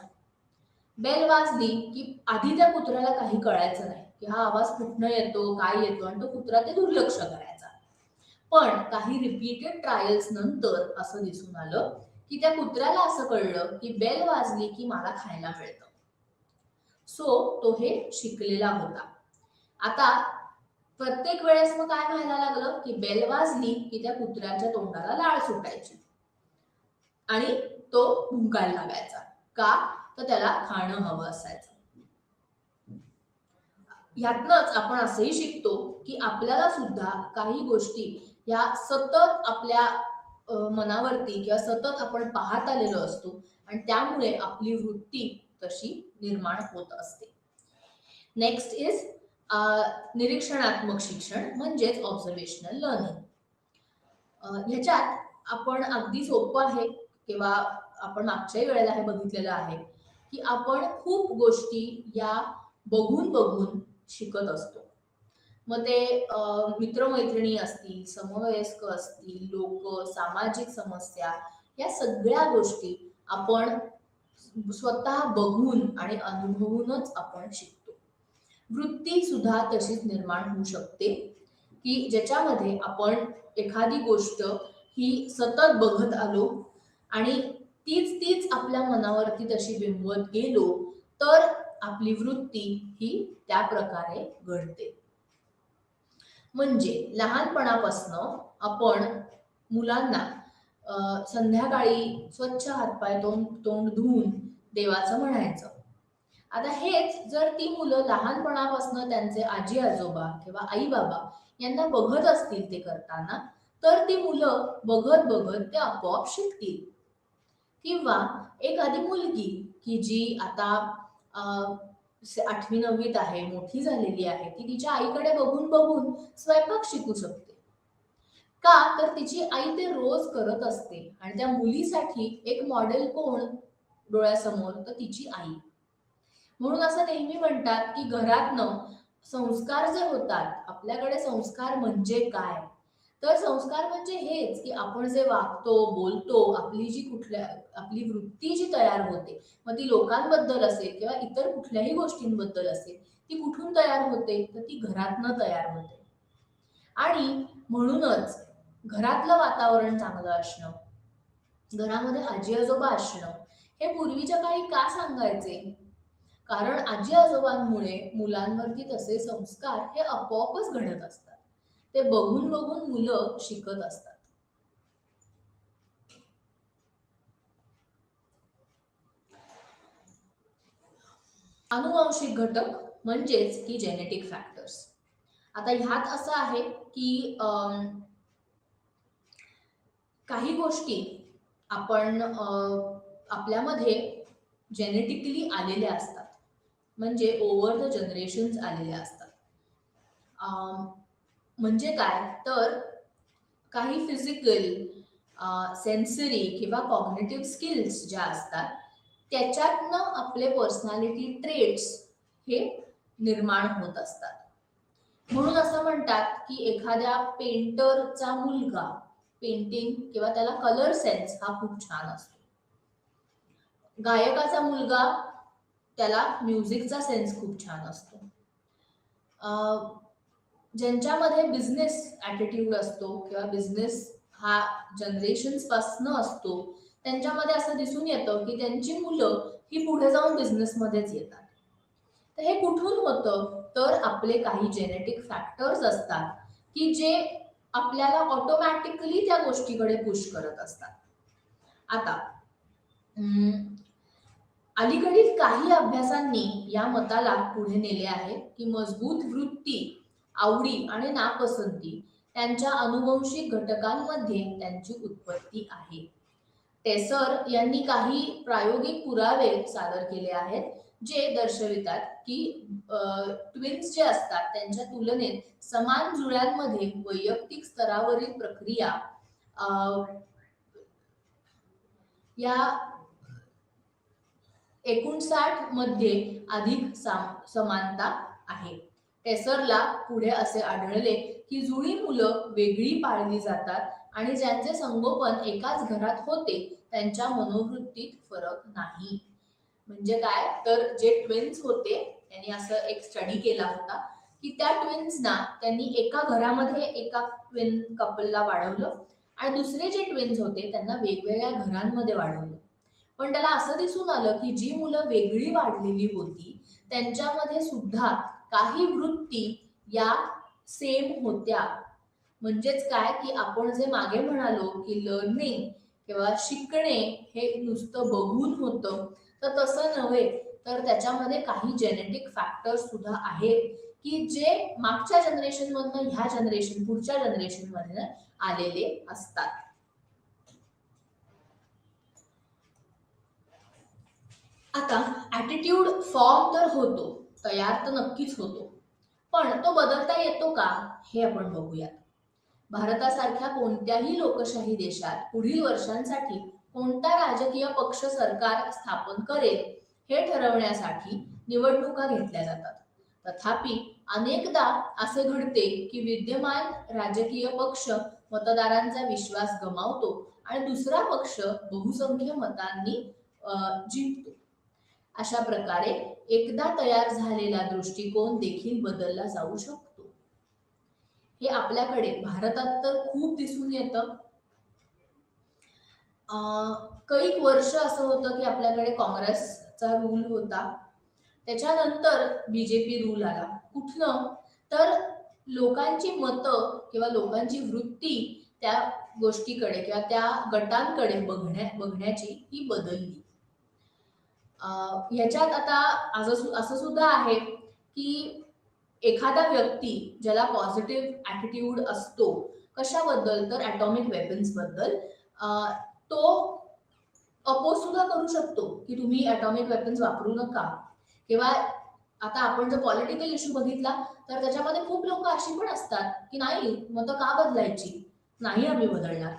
बेल वाजली की आधी त्या कुत्र्याला काही कळायचं नाही की हा आवाज कुठनं येतो, काय येतो, आणि तो कुत्रा ते दुर्लक्ष करायचा. पण काही रिपीटेड ट्रायल्स नंतर असं दिसून आलं की त्या कुत्र्याला असं कळलं की बेल वाजली की मला खायला मिळतं. सो तो हे शिकलेला होता. आता प्रत्येक वेळेस मग काय व्हायला लागलं की बेल वाजली की त्या कुत्र्याच्या तोंडाला लाळ सुटायची आणि तो भुंकायला लागायचा. का तर त्याला खाणं हवं असायचं. ह्यातनंच आपण असंही शिकतो की आपल्याला सुद्धा काही गोष्टी या सतत आपल्या मनावरती किंवा सतत आपण पाहत आलेलो असतो आणि त्यामुळे आपली वृत्ती तशी निर्माण होत असते. नेक्स्ट इज निरीक्षणात्मक शिक्षण म्हणजेच ऑब्झर्वेशनल लर्निंग. ह्याच्यात आपण अगदी सोपं आहे किंवा आपण मागच्याही वेळेला हे बघितलेलं आहे की आपण खूप गोष्टी या बघून शिकत असतो. मग ते मित्रमैत्रिणी असतील, समवयस्क असतील, लोक, सामाजिक समस्या, या सगळ्या गोष्टी आपण स्वतः बघून आणि अनुभवूनच आपण शिकतो. वृत्ती सुद्धा तशीच निर्माण होऊ शकते की ज्याच्यामध्ये आपण एखादी गोष्ट ही सतत बघत आलो आणि तीच आपल्या मनावरती तशी बिंबवत गेलो तर आपली वृत्ती ही त्या प्रकारे घडते. म्हणजे लहानपणापासून आपण मुलांना संध्याकाळी स्वच्छ हातपाय तोंड धुवून देवाचं म्हणायचं. आता हेच जर ती मुलं लहानपणापासून त्यांचे आजी आजोबा किंवा आई बाबा यांना बघत असतील ते करताना तर ती मुलं बघत ते आपोआप शिकतील. किंवा एखादी मुलगी की जी आता 8वी 9वीत आहे, मोठी झालेली आहे, ती तिच्या आईकडे बघून स्वयंपाक शिकू शकते. का तर तिची आई ते रोज करत असते आणि त्या मुलीसाठी एक मॉडेल कोण डोळ्यासमोर तर तिची आई. म्हणून असं नेहमी म्हणतात की घरातनं संस्कार जे होतात, आपल्याकडे संस्कार म्हणजे काय? तर संस्कार म्हणजे हेच की आपण जे वागतो, बोलतो, आपली वृत्ती जी तयार होते, मग ती लोकांबद्दल असेल किंवा इतर कुठल्याही गोष्टींबद्दल असेल, ती कुठून तयार होते? तर ती घरातनं तयार होते. आणि म्हणूनच घरातलं वातावरण चांगलं असणं, घरामध्ये आजी-आजोबा असणं, हे पूर्वीच्या काळी का सांगायचे? कारण आजी-आजोबांमुळे मुलांवरती तसे संस्कार हे आपोआपच घडत असतात. ते बघून बघून मुलं शिकत असतात. अनुवांशिक घटक म्हणजेच की जेनेटिक फॅक्टर्स. आता ह्यात असं आहे की काही गोष्टी आपण आपल्यामध्ये जेनेटिकली आलेल्या असतात. म्हणजे ओव्हर द जनरेशन्स आलेल्या असतात. म्हणजे काय? तर काही फिजिकल, सेन्सरी किंवा कॉग्निटिव्ह स्किल्स ज्या असतात, त्याच्यातनं आपले पर्सनॅलिटी ट्रेट्स हे निर्माण होत असतात. म्हणून असं म्हणतात की एखाद्या पेंटरचा मुलगा पेंटिंग किंवा त्याला कलर सेन्स हा खूप छान असतो. गायकाचा मुलगा त्याला म्युझिकचा सेन्स खूप छान असतो. ज्यांच्यामध्ये बिझनेस ॲटिट्यूड असतो किंवा बिझनेस हा जनरेशन्स पासनं असतो, त्यांच्यामध्ये असं दिसून येतं की त्यांची मुलं ही पुढे जाऊन बिझनेसमध्येच येतात. तर हे कुठून होतं? तर आपले काही जेनेटिक फॅक्टर्स असतात की जे आपल्याला ऑटोमॅटिकली त्या गोष्टीकडे पुश करत असतात. आता अलीकडील काही अभ्यासांनी या मताला पुढे नेले आहे की मजबूत वृत्ती, आवडी आणि नापसंती त्यांच्या अनुवंशिक घटकांमध्ये त्यांची उत्पत्ती आहे. टेसर यांनी काही प्रायोगिक पुरावे सादर केले आहेत जे दर्शवितात की ट्विन्स जे असतात त्यांच्या तुलनेत समान जुळ्यांमध्ये वैयक्तिक स्तरावरील प्रक्रिया या 59 मध्ये अधिक समानता आहे. टेसरला पुढे असे आढळले की जुळी मुलं वेगळी पाळली जातात आणि ज्यांचे संगोपन एकाच घरात होते त्यांच्या मनोवृत्तीत फरक नाही. म्हणजे काय? तर जे ट्विन्स होते त्यांनी असं एक स्टडी केला होता की त्या ट्विन्सना त्यांनी एका घरामध्ये एका ट्विन कपलला वाढवलं आणि दुसरे जे ट्विन्स होते त्यांना वेगवेगळ्या घरांमध्ये वाढवलं. पण त्याला असं दिसून आलं की जी मुलं वेगळी वाढलेली होती त्यांच्यामध्ये सुद्धा काही वृत्ती या सेम होत्या. म्हणजेच काय की आपण जे मागे म्हणालो की लर्निंग किंवा शिकणे हे नुसतं बघून होतं, तर तसं नव्हे. तर त्याच्यामध्ये काही जेनेटिक फॅक्टर्स सुद्धा आहेत की जे मागच्या जनरेशन मधनं ह्या जनरेशन पुढच्या जनरेशन मध्ये आलेले असतात. आता ॲटिट्यूड फॉर्म तर होतो, तयार तर नक्कीच होतो. पण तो बदलता येतो का? हे आपण बघूयात. भारतासारख्या कोणत्याही लोकशाही देशात पुढील वर्षांसाठी कोणता राजकीय पक्ष सरकार स्थापन करेल हे ठरवण्यासाठी निवडणुका घेतल्या जातात. तथापि अनेकदा असे घडते की विद्यमान राजकीय पक्ष मतदारांचा विश्वास गमावतो आणि दुसरा पक्ष बहुसंख्य मतांनी जिंकतो. अशा प्रकारे एकदा तयार झालेला दृष्टिकोन देखील बदलला जाऊ शकतो. हे आपल्याकडे भारतात तर खूप दिसून येतं. कैक वर्ष असं होतं की आपल्याकडे काँग्रेसचा रूल होता. त्याच्यानंतर बीजेपी रूल आला. कुठनं? तर लोकांची मतं किंवा लोकांची वृत्ती त्या गोष्टीकडे किंवा त्या गटांकडे बघण्याची ही बदलली. ह्याच्यात आता असं सुद्धा आहे की एखादा व्यक्ती ज्याला पॉझिटिव्ह ॲटिट्यूड असतो, कशाबद्दल? तर ॲटॉमिक वेपन्स बद्दल, तो अपोज सुद्धा करू शकतो की तुम्ही ॲटॉमिक वेपन्स वापरू नका. किंवा आता आपण जर पॉलिटिकल इश्यू बघितला तर त्याच्यामध्ये खूप लोक अशी पण असतात की नाही, मतं का बदलायची? नाही आम्ही बदलणार.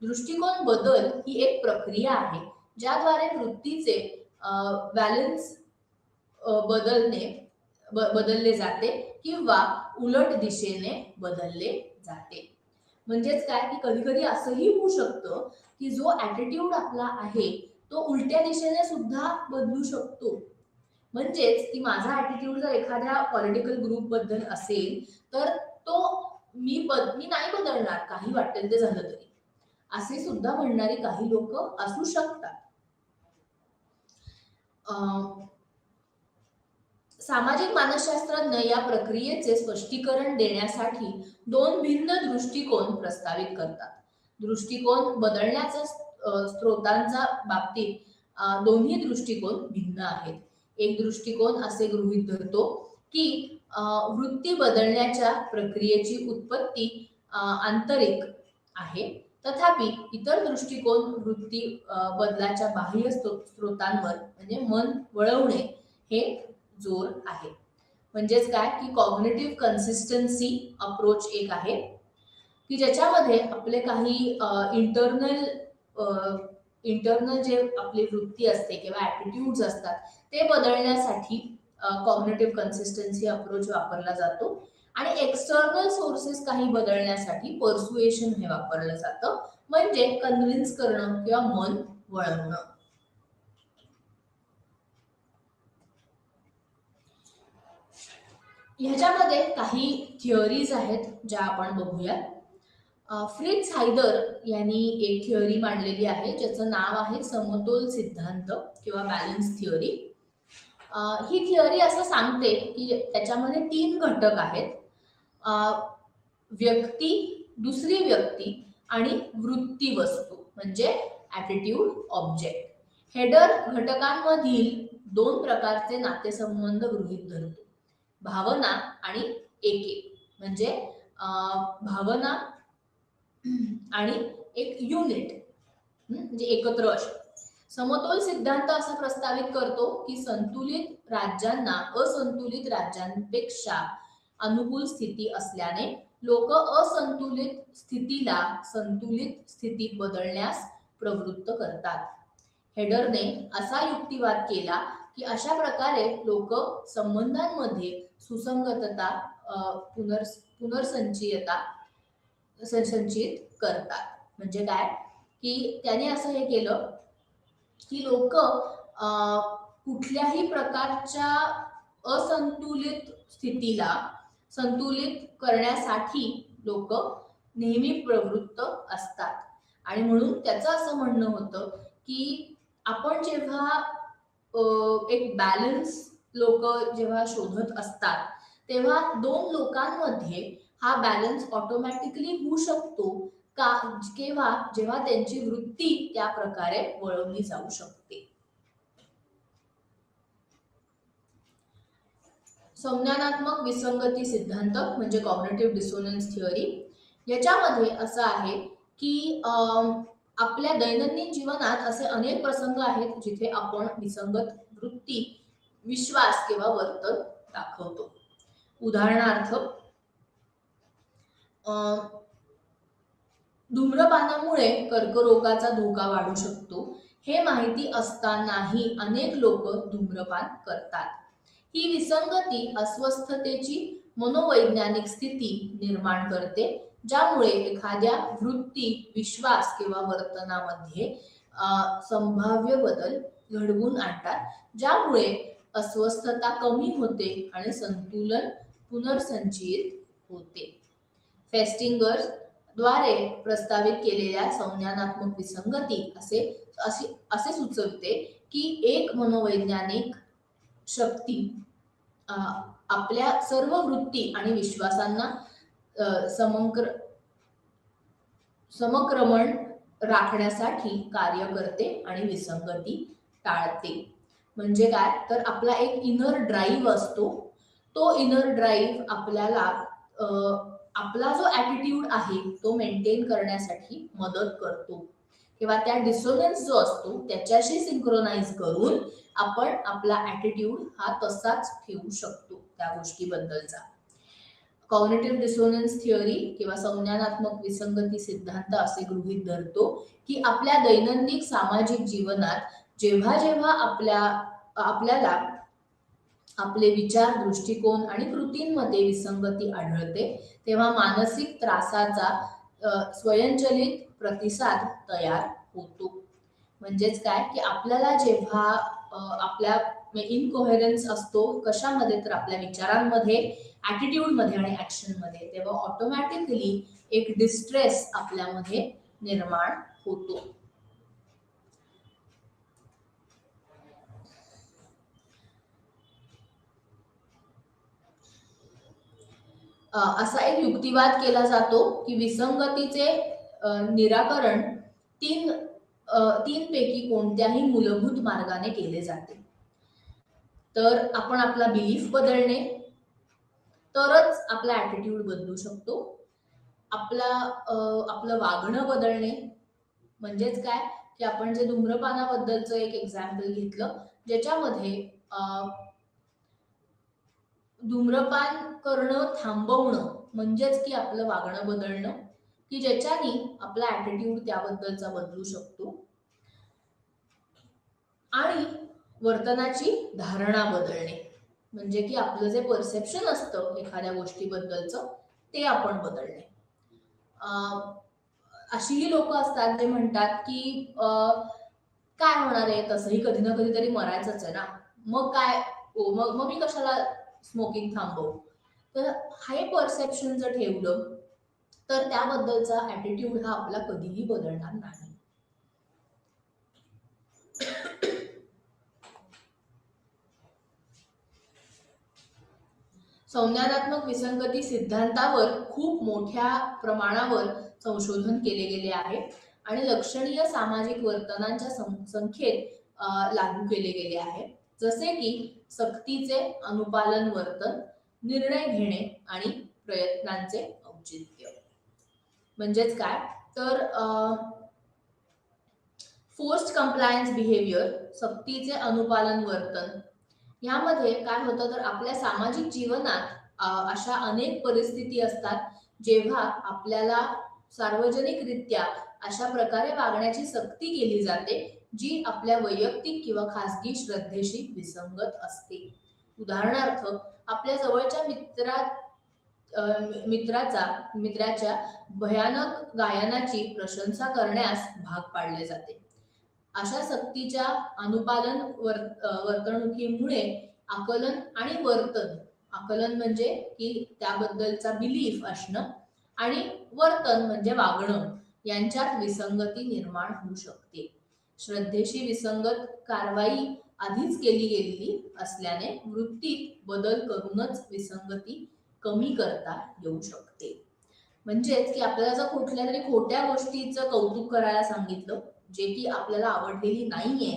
दृष्टिकोन बदल ही एक प्रक्रिया आहे ज्याद्वारे वृत्तीचे बॅलन्स बदलले जाते किंवा उलट दिशेने बदलले जाते. म्हणजेच काय की कधी कधी असंही होऊ शकतं की जो ऍटिट्यूड आपला आहे तो उलट्या दिशेने सुद्धा बदलू शकतो. म्हणजेच की माझा ऍटिट्यूड जर एखाद्या पॉलिटिकल ग्रुप बद्दल असेल तर तो मी नाही बदलणार, काही वाटेल ते झालं तरी, असे सुद्धा म्हणणारी काही लोक असू शकतात. सामाजिक मानसशास्त्रज्ञ या प्रक्रियेचे स्पष्टीकरण देण्यासाठी दोन भिन्न दृष्टिकोन प्रस्तावित करतात. दृष्टिकोन बदलण्याच्या स्रोतांच्या बाबतीत दोन्ही दृष्टिकोन भिन्न आहेत. एक दृष्टिकोन असे गृहीत धरतो की वृत्ती बदलण्याच्या प्रक्रियेची उत्पत्ती आंतरिक आहे, तथापि इतर दृष्टिकोन वृत्ती बदलाच्या बाह्य स्रोतांवर म्हणजे मन वळवणे हे जोर आहे. म्हणजेच काय की कॉग्निटिव्ह कन्सिस्टन्सी अप्रोच एक आहे की ज्याच्यामध्ये आपले काही इंटरनल जे आपली वृत्ती असते किंवा ऍटिट्यूड्स असतात ते बदलण्यासाठी कॉग्निटिव्ह कन्सिस्टन्सी अप्रोच वापरला जातो आणि एक्सटर्नल सोर्सेस काही बदलण्यासाठी पर्सुएशन हे वापरलं जातं, म्हणजे कन्व्हिन्स करणं किंवा मन वळवणं. ह्याच्यामध्ये काही थिअरीज आहेत ज्या आपण बघूयात. फ्रिट्झ हायदर यांनी एक थिअरी मांडलेली आहे ज्याचं नाव आहे समतोल सिद्धांत किंवा बॅलन्स थिअरी. ही थिअरी असं सांगते की त्याच्यामध्ये 3 घटक आहेत, व्यक्ती, दुसरी व्यक्ती आणि वृत्ती वस्तू म्हणजे ऍटिट्यूड ऑब्जेक्ट. हेडर घटकांमधील 2 प्रकारचे नातेसंबंध गृहीत धरतो, भावना आणि एके, म्हणजे भावना आणि एक युनिट म्हणजे एकत्र असणे. समतोल सिद्धांत असा प्रस्तावित करतो की संतुलित राज्यांना असंतुलित राज्यांपेक्षा अनुकूल स्थिती असल्याने लोक असंतुलित स्थितीला संतुलित स्थितीत बदलण्यास प्रवृत्त करतात. हेडरने असा युक्तिवाद केला की अशा प्रकारे लोक संबंधांमध्ये सुसंगतता संचित करतात. म्हणजे काय की त्याने असं हे केलं की लोक कुठल्याही प्रकारच्या असंतुलित स्थितीला संतुलित करण्यासाठी लोक नेहमी प्रवृत्त असतात. आणि म्हणून त्याचं असं म्हणणं होतं की आपण जेव्हा एक बॅलन्स लोक जेव्हा शोधत असतात तेव्हा 2 लोकांमध्ये हा बॅलन्स ऑटोमॅटिकली होऊ शकतो का केव्हा जेव्हा त्यांची वृत्ती त्या प्रकारे वळवली जाऊ शकते. संज्ञानात्मक विसंगती सिद्धांत म्हणजे कॉग्निटिव्ह डिसोनन्स थिअरी. याच्यामध्ये असं आहे की आपल्या दैनंदिन जीवनात असे अनेक प्रसंग आहेत जिथे आपण विसंगत वृत्ती, विश्वास किंवा वर्तन दाखवतो. उदाहरणार्थ धूम्रपानामुळे कर्करोगाचा धोका वाढू शकतो हे माहिती असतानाही अनेक लोक धूम्रपान करतात. ही विसंगती अस्वस्थतेची मनोवैज्ञानिक स्थिती निर्माण करते ज्यामुळे एखाद्या वृत्ती, विश्वास किंवा वर्तनामध्ये संभाव्य बदल घडवून आणतात, ज्यामुळे अस्वस्थता कमी होते आणि संतुलन पुनर्संचयित होते. फेस्टिंगर द्वारे प्रस्तावित केलेल्या संज्ञानात्मक विसंगती असे सुचवते की एक मनोवैज्ञानिक शक्ती आपल्या सर्व वृत्ती आणि विश्वासांना समक्रमण राखण्यासाठी कार्य करते आणि विसंगती टाळते. म्हणजे काय तर आपला एक इनर ड्राईव्ह असतो, तो इनर ड्राईव्ह आपल्याला आपला जो ऍटिट्यूड आहे तो मेंटेन करण्यासाठी मदत करतो किंवा त्या डिसोनन्स जो असतो त्याच्याशी सिंक्रोनाइज करून आपण आपला ऍटिट्यूड हा तसाच ठेवू शकतो त्या गोष्टीबद्दलचा. कॉग्निटिव्ह डिसोनन्स थिअरी किंवा संज्ञानात्मक विसंगती सिद्धांत असे गृहीत धरतो की आपल्या दैनंदिन सामाजिक जीवनात जेव्हा जेव्हा आपल्याला आपले विचार, दृष्टिकोन आणि कृतींमध्ये विसंगती आढळते, तेव्हा मानसिक त्रासाचा स्वयंचलित प्रतिसाद तयार होतो. म्हणजेच काय, की आपल्याला जेव्हा आपल्या इनकोहेरन्स असतो कशामध्ये, तर आपल्या विचारांमध्ये, ॲटिट्यूडमध्ये आणि ॲक्शनमध्ये, तेव्हा ऑटोमॅटिकली एक डिस्ट्रेस आपल्यामध्ये निर्माण होतो. असा एक युक्तिवाद केला जातो की विसंगतीचे निराकरण तीन तीन पैकी कोणत्याही मूलभूत मार्गाने केले जाते. तर आपण आपला बिलीफ बदलणे, तरच आपला ॲटिट्यूड बदलू शकतो. आपलं वागणं बदलणे, म्हणजेच काय, की आपण जे धूम्रपानाबद्दलचं एक एक्झाम्पल घेतलं, ज्याच्यामध्ये धूम्रपान करणं थांबवणं म्हणजेच की आपलं वागणं बदलणं, की ज्याच्याने आपला ॲटिट्यूड त्याबद्दलचा बदलू शकतो आणि वर्तनाची धारणा बदलणे, म्हणजे की आपलं जे परसेप्शन असतं एखाद्या गोष्टीबद्दलचं ते आपण बदलणे. अशीही लोक असतात जे म्हणतात की काय होणार आहे, तसंही कधी ना कधीतरी मरायचंच आहे ना, मग काय, मग मग मी कशाला स्मोकिंग थांबवू. तर हे परसेप्शन जर ठेवलं तर त्याबद्दलचा ॲटिट्यूड हा आपला कधीही बदलणार नाही. संज्ञानात्मक विसंगती सिद्धांतावर खूप मोठ्या प्रमाणावर संशोधन केले गेले आहे आणि लक्षणीय सामाजिक वर्तनांच्या संख्येत लागू केले गेले आहे, जसे की सक्तीचे अनुपालन वर्तन, निर्णय घेणे आणि प्रयत्नांचे औचित्य. म्हणजेच काय, तर फोर्स्ड कंप्लायन्स बिहेवियर, सक्तीचे अनुपालन वर्तन, यामध्ये काय होतं, तर आपल्या सामाजिक जीवनात अशा अनेक परिस्थिती असतात जेव्हा आपल्याला सार्वजनिकरित्या अशा प्रकारे वागण्याची सक्ती केली जाते जी आपल्या वैयक्तिक किंवा खासगी श्रद्धेशी विसंगत असते. उदाहरणार्थ, आपल्या जवळच्या मित्राच्या भयानक गायनाची प्रशंसा करण्यास भाग पाडले जाते. अशा सक्तीच्या अनुपालन वर्तणुकीमुळे आकलन आणि वर्तन, आकलन म्हणजे की त्याबद्दलचा बिलीफ असणं आणि वर्तन म्हणजे वागणं, यांच्यात विसंगती निर्माण होऊ शकते. श्रद्धेशी विसंगत कारवाई आधीच केली गेलेली असल्याने वृत्तीत बदल करूनच विसंगती कमी करता येऊ शकते. म्हणजेच की आपल्याला जर कुठल्या तरी खोट्या गोष्टीचं कौतुक करायला सांगितलं जे की आपल्याला आवडलेली नाहीये,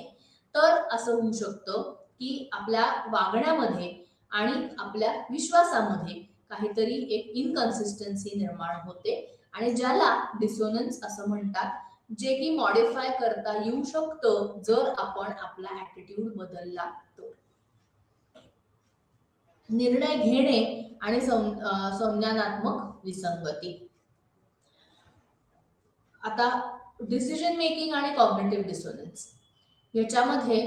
तर असं होऊ शकतं की आपल्या वागण्यामध्ये आणि आपल्या विश्वासामध्ये काहीतरी एक इनकन्सिस्टन्सी निर्माण होते आणि ज्याला डिसोनन्स असं म्हणतात, जे की मॉडिफाय करता येऊ शकतं जर आपण आपला ॲटिट्यूड बदलला तर. निर्णय घेणे आणि संज्ञानात्मक विसंगती. आता डिसिजन मेकिंग आणि कॉग्निटिव्ह डिसोनन्स याच्यामध्ये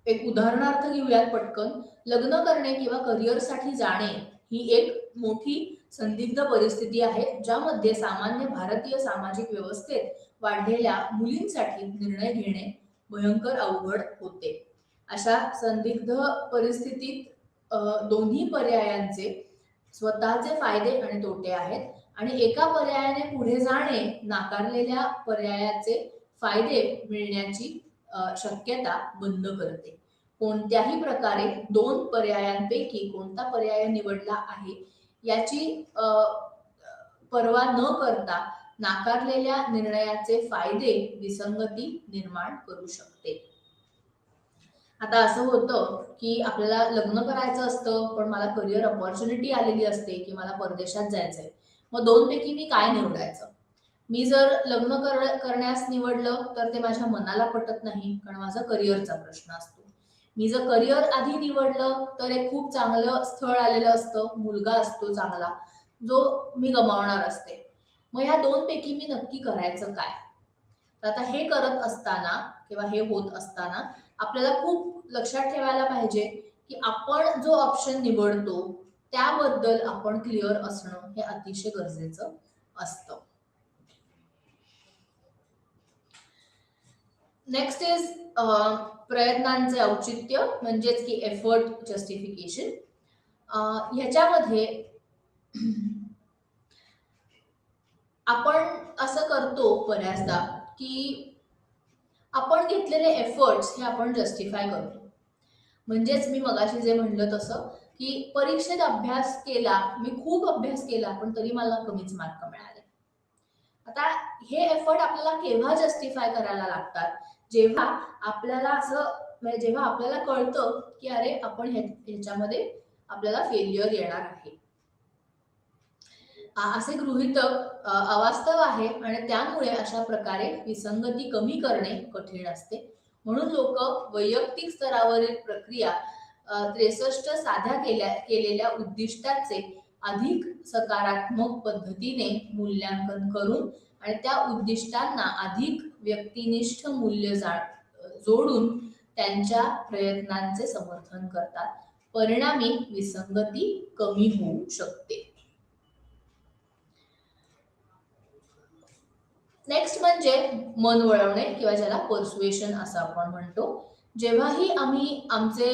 एक उदाहरणार्थ घेऊयात पटकन. लग्न करणे किंवा करिअरसाठी जाणे ही एक मोठी संदिग्ध परिस्थिती आहे, ज्यामध्ये सामान्य भारतीय सामाजिक व्यवस्थेत वाढलेल्या मुलींसाठी निर्णय घेणे भयंकर अवघड होते. अशा संदिग्ध परिस्थितीत दोन्ही पर्यायांचे स्वतःचे फायदे आणि तोटे आहेत आणि एका पर्यायाने पुढे जाणे नाकारलेल्या पर्यायाचे फायदे मिळण्याची शक्यता बंद करते. कोणत्याही प्रकारे दोन पर्यायांपैकी कोणता पर्याय निवडला आहे याची पर्वा न करता नाकारलेल्या निर्णयाचे फायदे विसंगती निर्माण करू शकते. आता असं होतं की आपल्याला लग्न करायचं असतं, पण मला करिअर अपॉर्च्युनिटी आलेली असते की मला परदेशात जायचंय. मग दोन पैकी मी काय निवडायचं? मी जर लग्न करण्यास निवडलं तर ते माझ्या मनाला पटत नाही, कारण माझा करिअरचा प्रश्न असतो. मी जर करिअर आधी निवडलं तर एक खूप चांगलं स्थळ आलेलं असतं, मुलगा असतो चांगला, जो मी गमावणार असते. मग ह्या दोन पैकी मी नक्की करायचं काय? तर आता हे करत असताना किंवा हे होत असताना आपल्याला खूप लक्षात ठेवायला पाहिजे की आपण जो ऑप्शन निवडतो त्याबद्दल आपण क्लिअर असणं हे अतिशय गरजेचं असतं. नेक्स्ट इज प्रयत्नांचे औचित्य म्हणजेच की एफर्ट जस्टिफिकेशन. ह्याच्यामध्ये आपण असं करतो बऱ्याचदा की आपण घेतलेले एफर्ट्स हे आपण जस्टिफाय करतो. म्हणजेच मी मगाशी जे म्हणलं तसं की परीक्षेत अभ्यास केला, मी खूप अभ्यास केला पण तरी मला कमीच मार्क मिळाले. आता हे एफर्ट आपल्याला केव्हा जस्टिफाय करायला लागतात, जेव्हा आपल्याला असं म्हणजे जेव्हा आपल्याला कळतं की अरे आपण ह्याच्यामध्ये आपल्याला फेल्युअर येणार आहे. असे गृहीतक अवास्तव आहे आणि त्यामुळे अशा प्रकारे विसंगती कमी करणे कठीण असते. म्हणून लोक वैयक्तिक स्तरावरील प्रक्रिया 63 साध्या केलेल्या उद्दिष्टाचे अधिक सकारात्मक पद्धतीने मूल्यांकन करून आणि त्या उद्दिष्टांना अधिक व्यक्तिनिष्ठ मूल्य जोडून त्यांच्या प्रयत्नांचे समर्थन करतात. परिणामी विसंगती कमी होऊ शकते. नेक्स्ट म्हणजे मन वळवणे किंवा ज्याला पर्सुएशन असं आपण म्हणतो. जेव्हाही आम्ही आमचे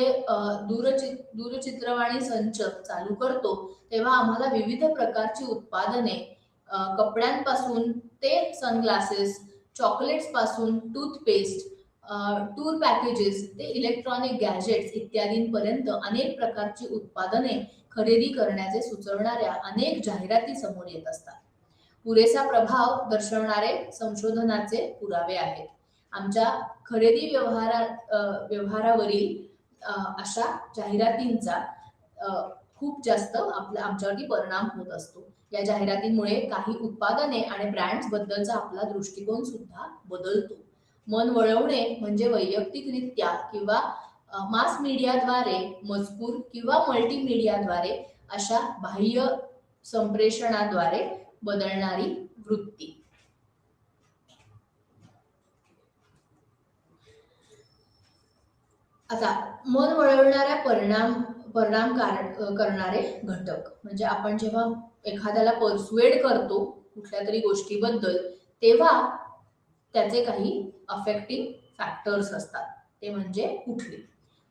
दूरचित्रवाणी संच चालू करतो तेव्हा आम्हाला विविध प्रकारची उत्पादने, कपड्यांपासून ते सनग्लासेस, चॉकलेट्स पासून टूथपेस्ट, टूर पॅकेजेस ते इलेक्ट्रॉनिक गॅजेट्स इत्यादींपर्यंत अनेक प्रकारची उत्पादने खरेदी करण्याचे सुचवणाऱ्या अनेक जाहिराती समोर येत असतात. पुरेसा प्रभाव दर्शवणारे संशोधनाचे पुरावे आहेत. आमच्या खरेदी व्यवहारावरील अशा जाहिरातींचा खूप जास्त आमच्यावरती परिणाम होत असतो. या जाहिरातींमुळे काही उत्पादने आणि ब्रँड्स बद्दलचा आपला दृष्टिकोन सुद्धा बदलतो. मन वळवणे म्हणजे वैयक्तिकरित्या किंवा मास मीडियाद्वारे मजकूर किंवा मल्टीमीडियाद्वारे अशा बाह्य संप्रेषणाद्वारे बदलणारी वृत्ती. आता मन वळवणाऱ्या परिणाम करणारे घटक म्हणजे आपण जेव्हा एखाद्याला पर्सुएड करतो कुठल्या तरी गोष्टीबद्दल तेव्हा त्याचे काही अफेक्टिंग फॅक्टर्स असतात. ते म्हणजे कुठले?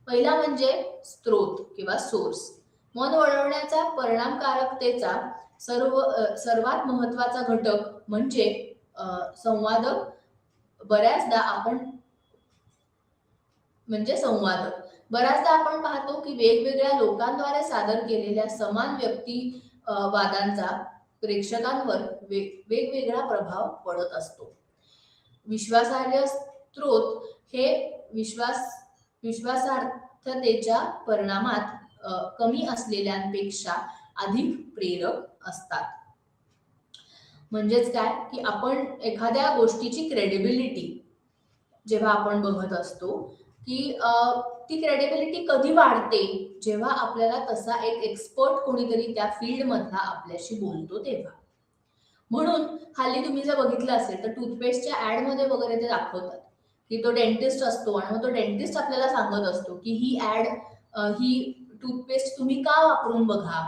पहिला म्हणजे स्त्रोत किंवा सोर्स. मन वळवण्याचा परिणामकारकतेचा सर्वात महत्वाचा घटक म्हणजे संवाद. बऱ्याचदा आपण पाहतो की वेगवेगळ्या लोकांद्वारे सादर केलेल्या समान व्यक्तिवादांचा प्रेक्षकांवर वेगवेगळा प्रभाव पडत असतो. विश्वासार्ह स्त्रोत हे विश्वासार्हतेच्या परिणामात कमी असलेल्यांपेक्षा अधिक प्रेरक असतात. म्हणजेच काय की आपण एखाद्या गोष्टीची क्रेडिबिलिटी जेव्हा आपण बघत असतो की ती क्रेडिबिलिटी कधी वाढते, जेव्हा आपल्याला तसा एक एक्सपर्ट कोणीतरी त्या फील्ड मधला आपल्याशी बोलतो तेव्हा. म्हणून हल्ली तुम्ही जर बघितलं असेल तर टूथपेस्टच्या ऍड मध्ये वगैरे ते दाखवतात की तो डेंटिस्ट असतो आणि मग तो डेंटिस्ट आपल्याला सांगत असतो की ही टूथपेस्ट तुम्ही का वापरून बघा.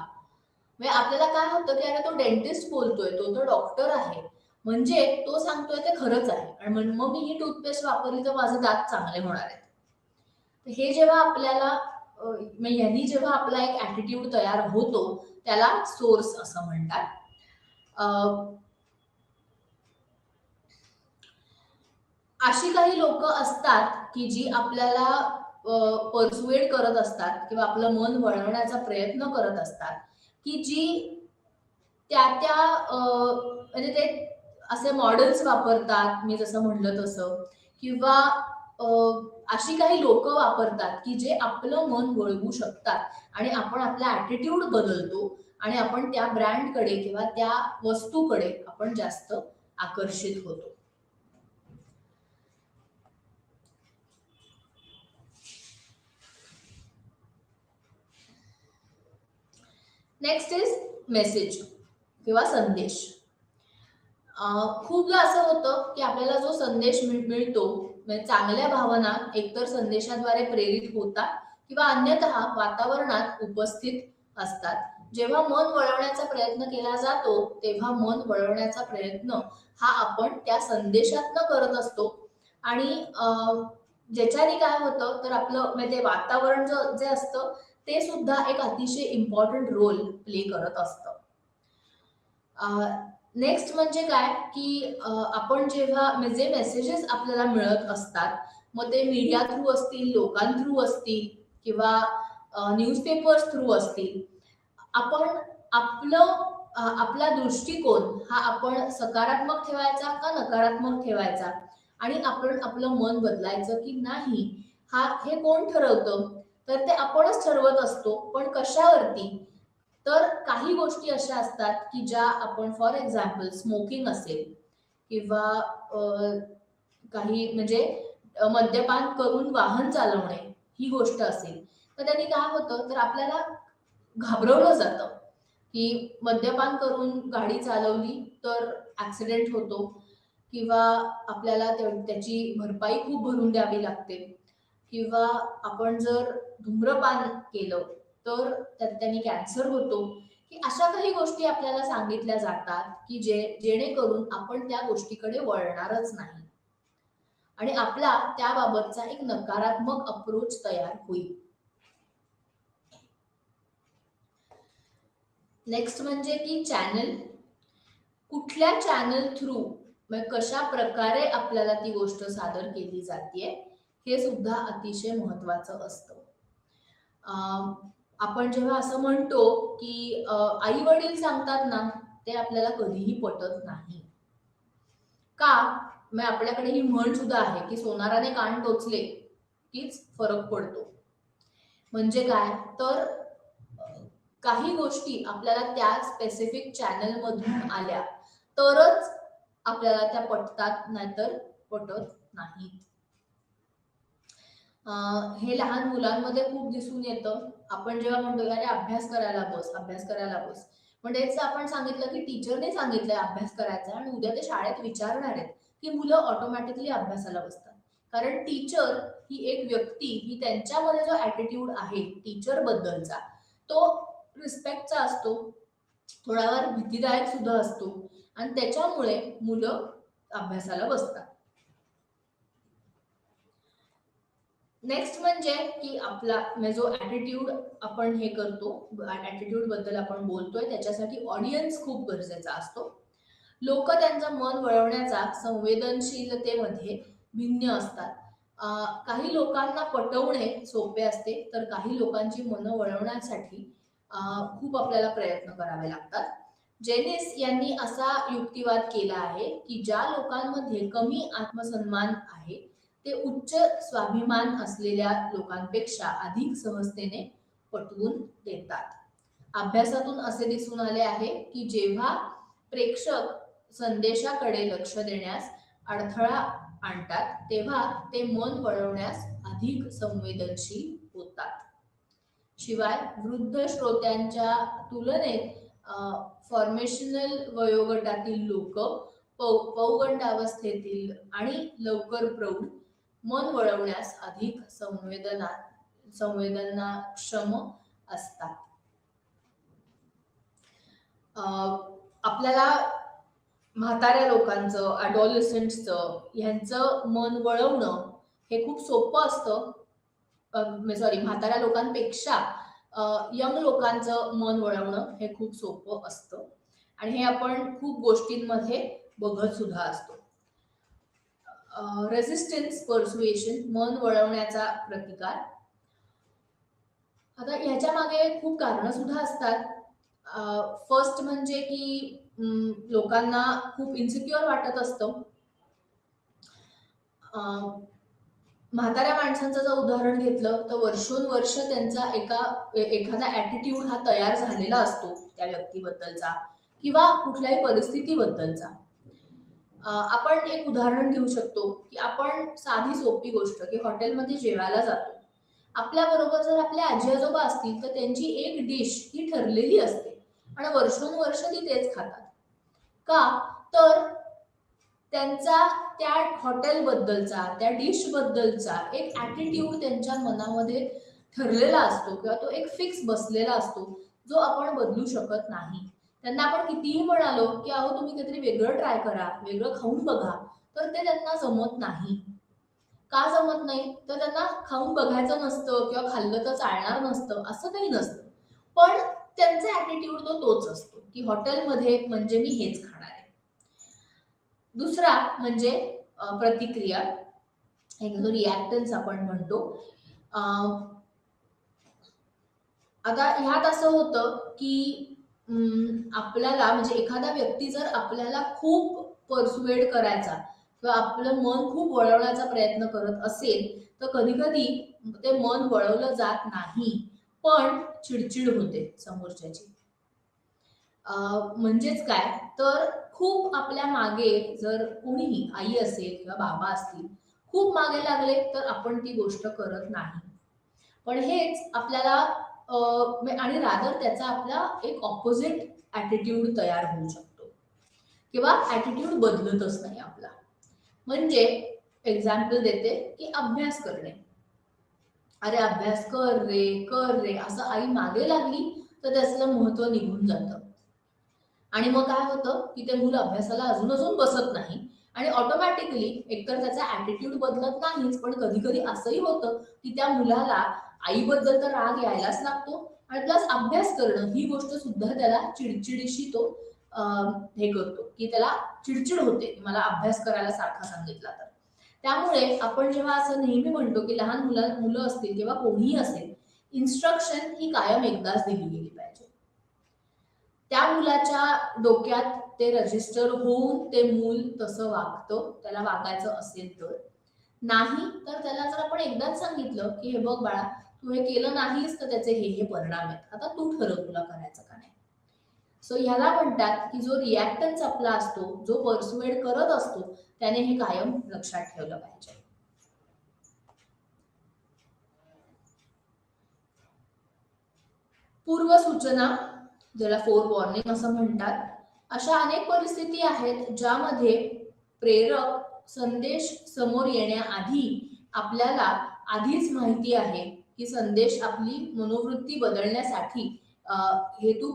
म्हणजे आपल्याला काय होतं की अरे तो डेंटिस्ट बोलतोय, तो डॉक्टर आहे, म्हणजे तो सांगतोय ते खरंच आहे आणि मग मी ही टूथपेस्ट वापरली तर माझे दात चांगले होणार आहेत. हे जेव्हा आपल्याला यांनी जेव्हा आपला एक ऍटिट्यूड तयार होतो त्याला सोर्स असं म्हणतात. अशी काही लोक असतात की जी आपल्याला पर्सुएड करत असतात किंवा आपलं मन वळवण्याचा प्रयत्न करत असतात की जी म्हणजे ते असे मॉडेल्स वापरतात मी जसं म्हणलं तसं, किंवा अशी काही लोक वापरतात की जे आपलं मन वळवू शकतात आणि आपण आपला ऍटिट्यूड बदलतो आणि आपण त्या ब्रँडकडे किंवा त्या वस्तूकडे आपण जास्त आकर्षित होतो. नेक्स्ट इज मेसेज किंवा संदेश. खूपदा असं होतं की आपल्याला जो संदेश मिळतो म्हणजे चांगल्या भावना एकतर संदेशाद्वारे प्रेरित होतात किंवा अन्यथा वातावरणात उपस्थित असतात. जेव्हा मन वळवण्याचा प्रयत्न केला जातो तेव्हा मन वळवण्याचा प्रयत्न हा आपण त्या संदेशातनं करत असतो आणि ज्याच्याने काय होतं तर आपलं म्हणजे वातावरण जे असतं ते सुद्धा एक अतिशय इम्पॉर्टंट रोल प्ले करत असतं. नेक्स्ट म्हणजे काय की आपण जेव्हा म्हणजे मेसेजेस आपल्याला मिळत असतात मग ते मीडिया थ्रू असतील, लोकांथ्रू असतील किंवा न्यूजपेपर्स थ्रू असतील, आपण आपला दृष्टिकोन हा आपण सकारात्मक ठेवायचा का नकारात्मक ठेवायचा आणि आपण आपलं मन बदलायचं की नाही हे कोण ठरवतं तर ते आपणच ठरवत असतो. पण कशावरती तर काही गोष्टी अशा असतात की ज्या आपण फॉर एक्झाम्पल स्मोकिंग असेल किंवा काही म्हणजे मद्यपान करून वाहन चालवणे ही गोष्ट असेल तर त्यांनी काय होतं तर आपल्याला घाबरवलं जातं की मद्यपान करून गाडी चालवली तर ऍक्सिडेंट होतो किंवा आपल्याला त्याची भरपाई खूप भरून द्यावी लागते किंवा आपण जर धूम्रपान केलं तर त्यांनी कॅन्सर होतो की अशा काही गोष्टी आपल्याला सांगितल्या जातात की जेणेकरून आपण त्या गोष्टीकडे वळणारच नाही आणि आपला त्याबाबतचा एक नकारात्मक अप्रोच तयार होईल. नेक्स्ट म्हणजे की चॅनल, कुठल्या चॅनल थ्रू कशा प्रकारे आपल्याला ती गोष्ट सादर केली जाते हे सुद्धा अतिशय महत्वाचं असतं. आपण जेव्हा असं म्हणतो की आई वडील सांगतात ना ते आपल्याला कधीही पटत नाही का मग आपल्याकडे ही म्हण सुद्धा आहे की सोनाराने कान टोचले कीच फरक पडतो. म्हणजे काय तर काही गोष्टी आपल्याला त्या स्पेसिफिक चॅनल मधून आल्या तरच आपल्याला त्या पटतात नाहीतर पटत नाहीत. हे लहान मुलांमध्ये खूप दिसून येतं. आपण जेव्हा म्हणतो अरे अभ्यास करायला बस, अभ्यास करायला बस, म्हणजे आपण सांगितलं की टीचरने सांगितलंय अभ्यास करायचा आणि उद्या ते शाळेत विचारणार आहेत की मुलं ऑटोमॅटिकली अभ्यासाला बसतात. कारण टीचर ही एक व्यक्ती ही त्यांच्यामध्ये जो ऍटिट्यूड आहे टीचर बद्दलचा तो रिस्पेक्टचा असतो, थोडाफार भीतीदायक सुद्धा असतो आणि त्याच्यामुळे मुलं अभ्यासाला बसतात. नेक्स्ट म्हणजे की आपला जो ऍटिट्यूड आपण हे करतो, ऍटिट्यूड बद्दल आपण बोलतोय त्याच्यासाठी ऑडियन्स खूप गरजेचा असतो. लोक त्यांचं मन वळवण्याचा संवेदनशीलतेमध्ये भिन्न असतात. काही लोकांना पटवणे सोपे असते तर काही लोकांची मनं वळवण्यासाठी खूप आपल्याला प्रयत्न करावे लागतात. जेनिस यांनी असा युक्तिवाद केला आहे की ज्या लोकांमध्ये कमी आत्मसन्मान आहे ते उच्च स्वाभिमान असलेल्या लोकांपेक्षा अधिक सहजतेने पटवून देतात. अभ्यासातून असे दिसून आले आहे की जेव्हा प्रेक्षक संदेशाकडे लक्ष देण्यास अडथळा आणतात तेव्हा ते मन वळवण्यास अधिक संवेदनशील होतात. शिवाय वृद्ध श्रोत्यांच्या तुलनेत फॉर्मेशनल वयोगटातील लोक पौगंडावस्थेतील आणि लवकर प्रौढ मन वळवण्यास अधिक संवेदनाक्षम असतात. आपल्याला म्हाताऱ्या लोकांचं, अडॉलसंट्सचं ह्यांचं मन वळवणं हे खूप सोपं असतं. सॉरी, म्हाताऱ्या लोकांपेक्षा यंग लोकांचं मन वळवणं हे खूप सोपं असतं आणि हे आपण खूप गोष्टींमध्ये बघत सुद्धा असतो. रेझिस्टन्स पर्सुएशन, मन वळवण्याचा प्रतिकार. आता ह्याच्या मागे खूप कारणं सुद्धा असतात. फर्स्ट म्हणजे की लोकांना खूप इन्सिक्युअर वाटत असतं. म्हाताऱ्या माणसांचं जर उदाहरण घेतलं तर वर्षोनवर्ष त्यांचा एखादा ऍटिट्यूड हा तयार झालेला असतो त्या व्यक्तीबद्दलचा किंवा कुठल्याही परिस्थितीबद्दलचा. आपण एक उदाहरण घेऊ शकतो की आपण साधी सोपी गोष्ट की हॉटेलमध्ये जेवायला जातो. आपल्या बरोबर जर आपले आजी आजोबा असतील तर त्यांची एक डिश ही ठरलेली असते आणि वर्षोनवर्ष ती तेच खातात. का तर त्यांचा त्या हॉटेल बद्दलचा त्या डिश बद्दलचा एक ऍटिट्यूड त्यांच्या मनामध्ये ठरलेला असतो किंवा तो एक फिक्स बसलेला असतो, जो आपण बदलू शकत नाही. त्यांना आपण कितीही म्हणालो की अहो तुम्ही काहीतरी वेगळं ट्राय करा, वेगळं खाऊन बघा, तर ते त्यांना जमत नाही. का जमत नाही? तर त्यांना खाऊन बघायचं नसतं किंवा खाल्लं तर चालणार नसतं, असं काही नसतं. पण त्यांचा ॲटिट्यूड तोच असतो, की हॉटेलमध्ये म्हणजे मी हेच खाणार आहे. दुसरा म्हणजे प्रतिक्रिया, एक जो रिॲक्टन्स आपण म्हणतो. अ, आता ह्यात असं होतं, की आपल्याला म्हणजे एखादा व्यक्ती जर आपल्याला खूप पर्सुएड करायचा किंवा आपलं मन खूप वळवण्याचा प्रयत्न करत असेल, तर कधी-कधी ते मन वळवलं जात नाही, पण चिडचिड होते समोरच्याची. म्हणजेच काय, तर खूप आपल्या मागे जर कोणीही आई असेल किंवा बाबा असतील, खूप मागे लागले, तर आपण ती गोष्ट करत नाही. पण हेच आपल्याला आणि रादर त्याचा आपला एक ऑपोझिट ॲटिट्यूड तयार होऊ शकतो किंवा ॲटिट्यूड बदलतच नाही आपला. म्हणजे एक्झाम्पल देते, की अभ्यास करणे. अरे अभ्यास कर रे, कर रे, असं आई मागे लागली, तर त्याचं महत्त्व निघून जातं. आणि मग काय होतं, की ते मुलं अभ्यासाला अजून बसत नाही आणि ऑटोमॅटिकली एकतर त्याचा ॲटिट्यूड बदलत नाहीच, पण कधी-कधी असंही होतं, की त्या मुलाला आईबद्दल तर राग यायलाच लागतो आणि प्लस अभ्यास करणं ही गोष्ट सुद्धा त्याला चिडचिडीशी तो अ, हे करतो, की त्याला चिडचिड होते, की मला अभ्यास करायला सारखा सांगितला तर. त्यामुळे आपण जेव्हा असं नेहमी म्हणतो, की लहान मुलं असतील किंवा कोणीही असेल, इन्स्ट्रक्शन ही कायम एकदाच दिली गेली पाहिजे. त्या मुलाच्या डोक्यात ते रजिस्टर होऊन ते मूल तसं वागतं, त्याला वागायचं असेल तर. नाही तर त्याला जर आपण एकदाच सांगितलं, की "हे बघ बाळा, तू हे केलं नाहीस तर त्याचे हे परिणाम आहेत. आता तू ठरव तुला करायचं का नाही." सो ह्याला म्हणतात, की जो रिॲक्टन्स आपला असतो, जो पर्सुएड करत असतो, त्याने हे कायम लक्षात ठेवलं पाहिजे. पूर्वसूचना, ज्याला फोर वॉर्निंग असं म्हणतात, अशा अनेक परिस्थिती आहेत ज्यामध्ये प्रेरक संदेश समोर येण्याआधी आपल्याला आधीच माहिती आहे की संदेश आपली मनोवृत्ती बदलण्यासाठी अ, हेतू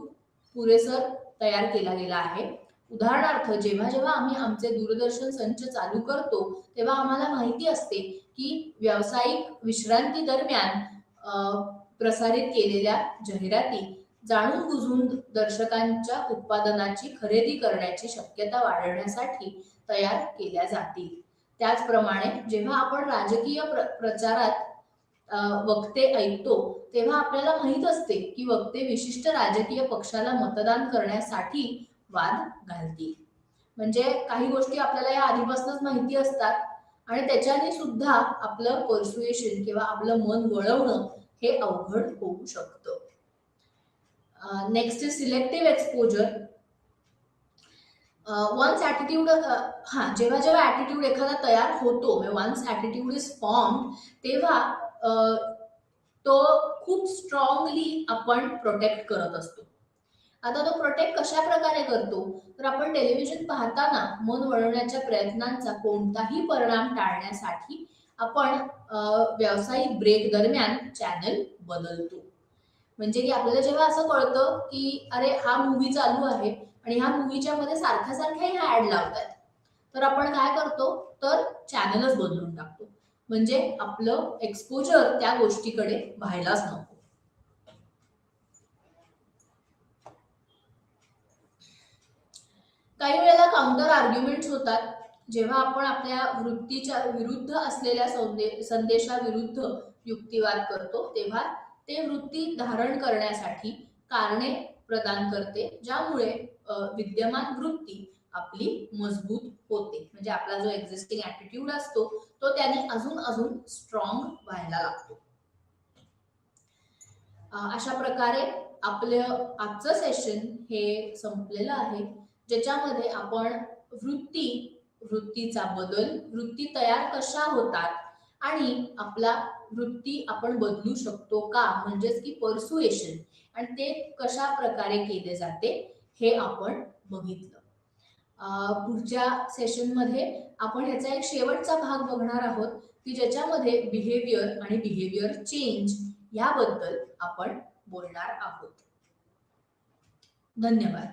पुरेसर तयार केला गेला आहे. उदाहरणार्थ, जेव्हा जेव्हा आम्ही आमचे दूरदर्शन संच चालू करतो, तेव्हा आम्हाला माहिती असते की व्यावसायिक विश्रांती दरम्यान प्रसारित केलेल्या जाहिराती जाणून-बुजून दर्शकांच्या उत्पादनाची खरेदी करण्याची शक्यता वाढवण्यासाठी तयार केल्या जातील. त्याचप्रमाणे जेव्हा आपण राजकीय प्रचारात वक्ते ऐकतो, तेव्हा आपल्याला माहीत असते, की वक्ते विशिष्ट राजकीय पक्षाला मतदान करण्यासाठी वाद घालतील. म्हणजे काही गोष्टी आपल्याला या आधीपासूनच माहिती असतात आणि त्याच्याने सुद्धा आपलं पर्सुएशन किंवा आपलं मन वळवणं हे अवघड होऊ शकतं. Next is selective exposure. Once attitude जेव्हा जेव्हा ॲटिट्यूड एखादा तयार होतो, वन्स ॲटिट्यूड इज फॉर्म, तेव्हा अ, तो खूप स्ट्रॉंगली आपण प्रोटेक्ट करत असतो. आता तो प्रोटेक्ट कशा प्रकारे करतो, तर आपण टेलिव्हिजन पाहताना मन वळवण्याच्या प्रयत्नांचा कोणताही परिणाम टाळण्यासाठी आपण व्यावसायिक ब्रेक दरम्यान चॅनल बदलतो. म्हणजे की आपल्याला जेव्हा असं कळतं, की अरे हा मूव्ही चालू आहे आणि ह्या मूव्हीच्या मध्ये सारख्या-सारख्या ह्या ॲड लावतायत. तर आपण काय करतो, तर चॅनलच बदलून टाकतो. म्हणजे आपलं एक्सपोजर त्या गोष्टीकडे व्हायलाच नको. काही वेळेला काउंटर आर्ग्युमेंट्स होतात. जेव्हा आपण आपल्या वृत्तीच्या विरुद्ध असलेल्या संदेशाविरुद्ध युक्तिवाद करतो, तेव्हा ते वृत्ती धारण करण्यासाठी कारणे प्रदान करते, ज्यामुळे विद्यमान वृत्ती आपली मजबूत होते. म्हणजे आपला जो एक्झिस्टिंग ॲटिट्यूड असतो, तो त्याने अजून स्ट्रॉंग व्हायला लागतो. अशा प्रकारे आपलं आजचं सेशन हे संपलेलं आहे, ज्याच्यामध्ये आपण वृत्ती, वृत्तीचा बदल, वृत्ती तयार कशा होतात आणि आपला वृत्ती आपण बदलू शकतो का, म्हणजेच की पर्सुएशन, आणि ते कशा प्रकारे केले जाते हे आपण बघितलं. पुढच्या सेशनमध्ये आपण ह्याचा एक शेवटचा भाग बघणार आहोत, की ज्याच्यामध्ये बिहेवियर आणि बिहेवियर चेंज याबद्दल आपण बोलणार आहोत. धन्यवाद.